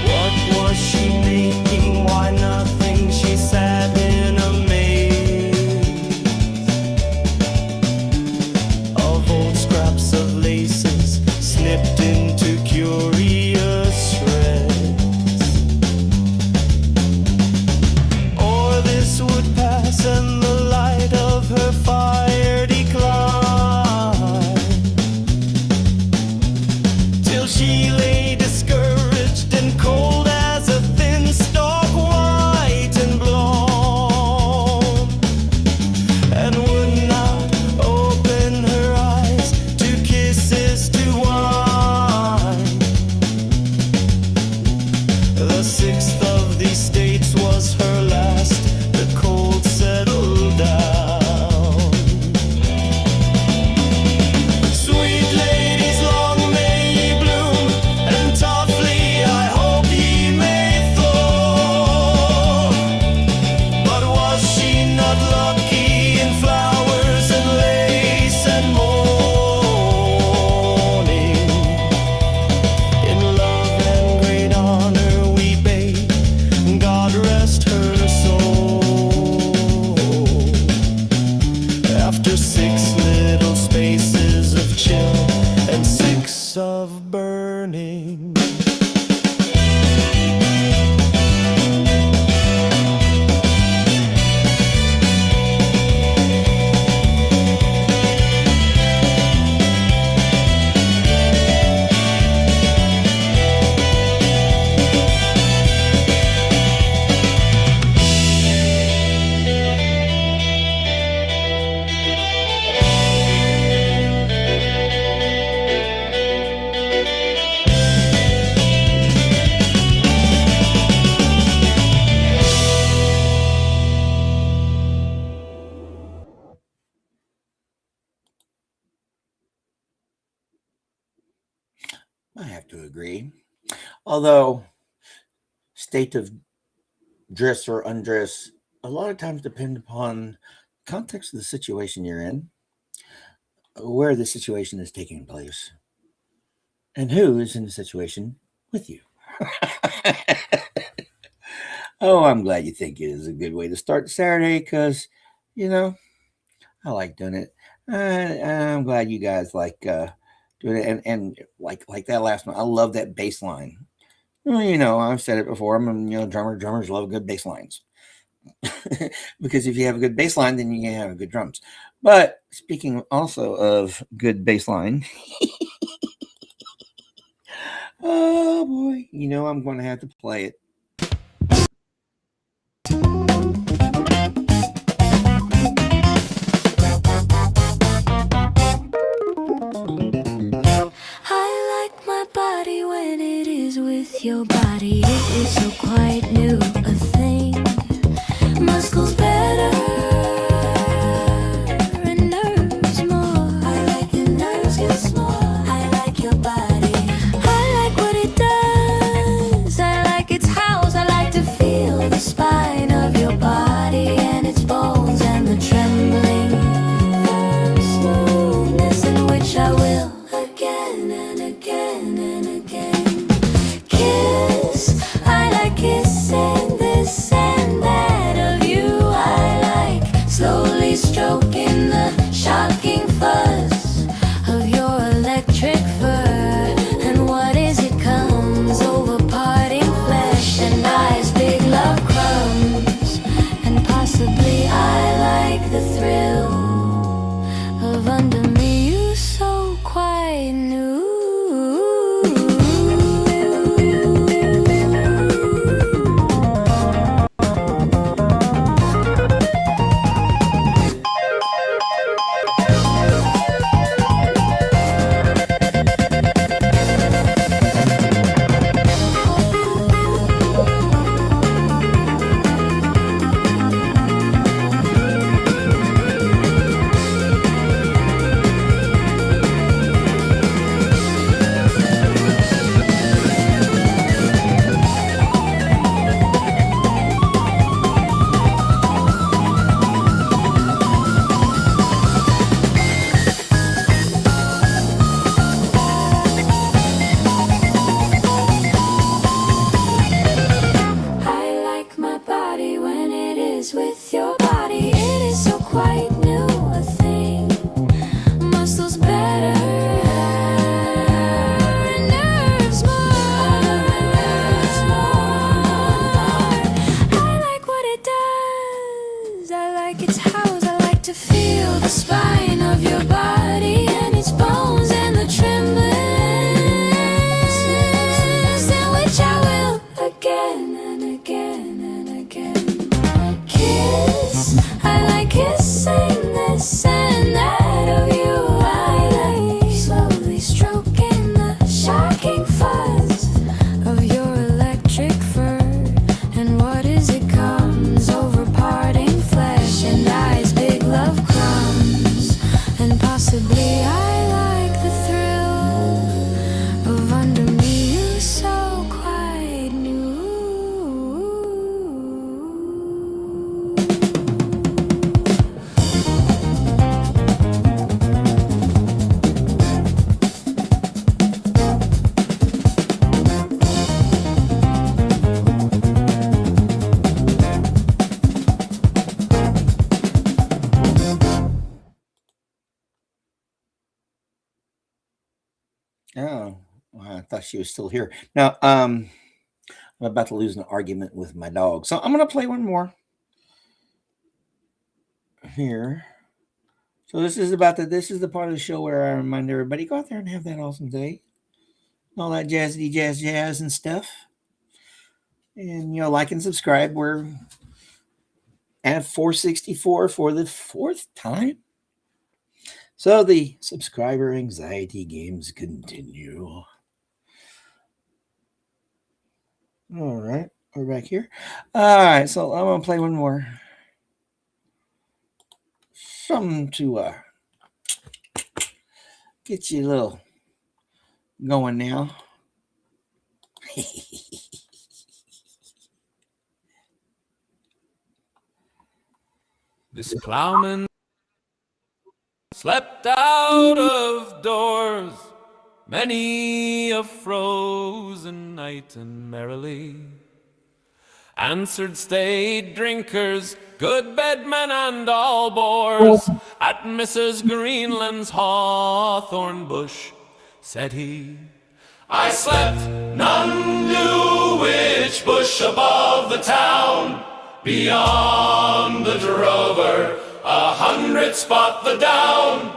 What was she making? Why nothing? She sat in a maze of old scraps of laces snipped into curious shreds. Or this would pass and the light of her fire decline, till she lay discouraged and cold as a thin stalk, white and blown, and would not open her eyes to kisses to wine. The sixth of these states was her last. The cold settled down. Sweet ladies, long may ye bloom, and toughly I hope ye may thaw. But was she not lucky in flowers and lace and mourning? In love and great honor we bade God rest her soul. After 6 little spaces of chill and 6 of burning. I have to agree. Although state of dress or undress a lot of times depend upon context of the situation you're in. where the situation is taking place and who is in the situation with you. Oh, I'm glad you think it is a good way to start Saturday because, you know, I like doing it. I'm glad you guys like doing it, and like that last one. I love that bass line. Well, I've said it before. I'm a drummer. Drummers love good bass lines because if you have a good bass line, then you can have good drums. But speaking also of good bass line, oh boy, I'm going to have to play it. I like my body when it is with your body. It is so quite new a thing. Muscles better and nerves more. I like your nerves, get small. I like your body. I like what it does. I like its hows. I like to feel the spine of your body and its bones and the trembling smoothness in which I will again and again and again kiss. I like kissing this and that of you. I like slowly stroking the shocking fuzz of your electric fur. And what is it comes over parting flesh and eyes, big love crumbs. And possibly I like the thrill of under me you so quite new. I like my body when it is with your body. It is so quite new a thing. Muscles better, nerves more. I like what it does. I like its hows. I like to feel the spine of your body and its bones and the trembling in which I will again and again and again kiss. I like kissing this and that of you. I like slowly stroking the shocking fuzz of your electric fur. And what is it comes over parting flesh and eyes, big love crumbs. And possibly I like the thrill of under me you so quite new. Oh, well, I thought she was still here. Now, I'm about to lose an argument with my dog, so I'm going to play one more here. So this is the part of the show where I remind everybody go out there and have that awesome day, all that jazzy jazz and stuff, and like and subscribe. We're at 464 for the fourth time. So the subscriber anxiety games continue. All right, we're back here. All right, so I'm gonna play one more. Something to get you a little going now. This plowman slept out of doors many a frozen night, and merrily answered staid drinkers, good bedmen and all bores, at Mrs. Greenland's hawthorn bush. Said he, I slept, none knew which bush above the town, beyond the drover, 100 spot the down,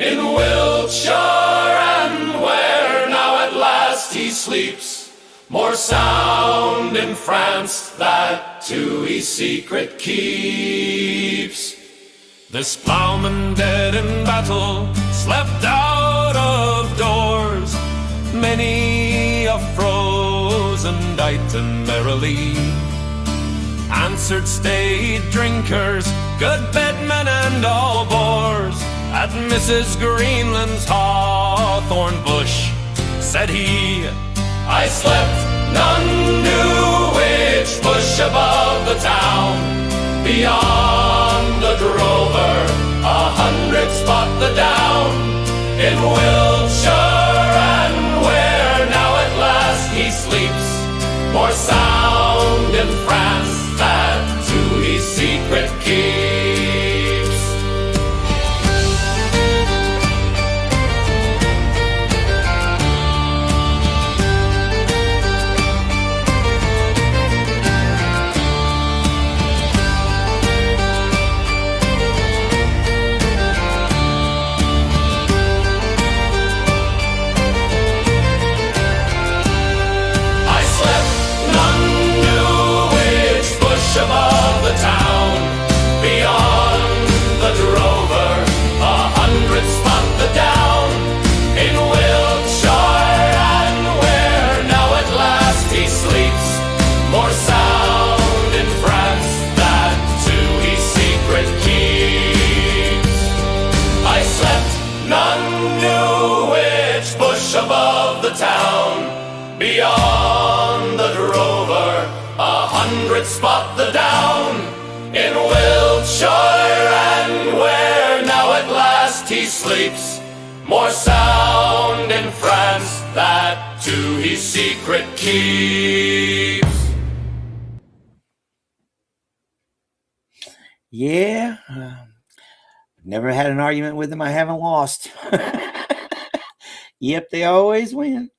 in Wiltshire, and where now at last he sleeps, more sound in France that to his secret keeps. This ploughman dead in battle slept out of doors many a frozen night, and merrily answered staid drinkers, good bedmen and all bores, at Mrs. Greenland's hawthorn bush. Said he, I slept, none knew which bush above the town, beyond the drover, 100 spot the down, in Wiltshire, and where now at last he sleeps, more sound in France that to his secret keeps. Above the town, beyond the drover, 100 spot the down, in Wiltshire, and where now at last he sleeps, more sound in France that to his secret keeps. I slept, none knew which bush above the town, beyond the drover, 100 spot the down, in Wiltshire, and where now at last he sleeps, more sound in France that to his secret keeps. Yeah, never had an argument with them I haven't lost. Yep, they always win.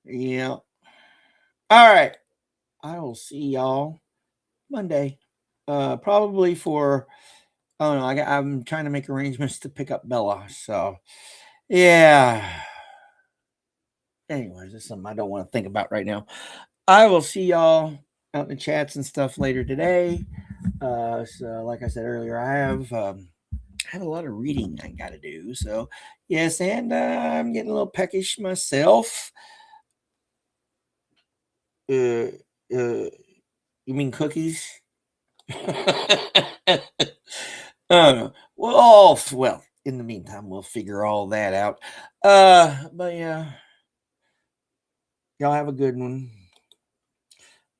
Yeah. All right. I will see y'all Monday. Probably for, I don't know, I'm trying to make arrangements to pick up Bella. So, yeah. Anyways, that's something I don't want to think about right now. I will see y'all out in the chats and stuff later today. So, like I said earlier, I have a lot of reading I got to do. So, yes, and I'm getting a little peckish myself. You mean cookies? I don't know. Well, in the meantime, we'll figure all that out. But yeah, y'all have a good one.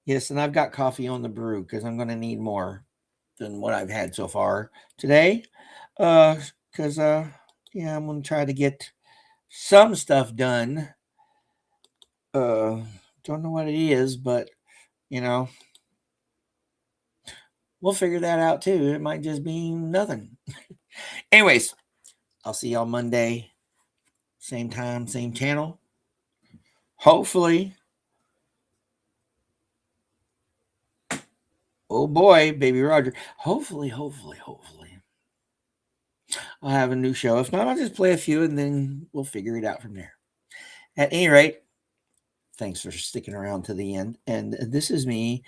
Yes, and I've got coffee on the brew because I'm going to need more than what I've had so far today. Because yeah, I'm going to try to get some stuff done. Don't know what it is, but you know, we'll figure that out too. It might just be nothing. Anyways, I'll see y'all Monday. Same time, same channel. Hopefully. Oh boy, baby Roger. Hopefully. I'll have a new show. If not, I'll just play a few and then we'll figure it out from there. At any rate, thanks for sticking around to the end. And this is me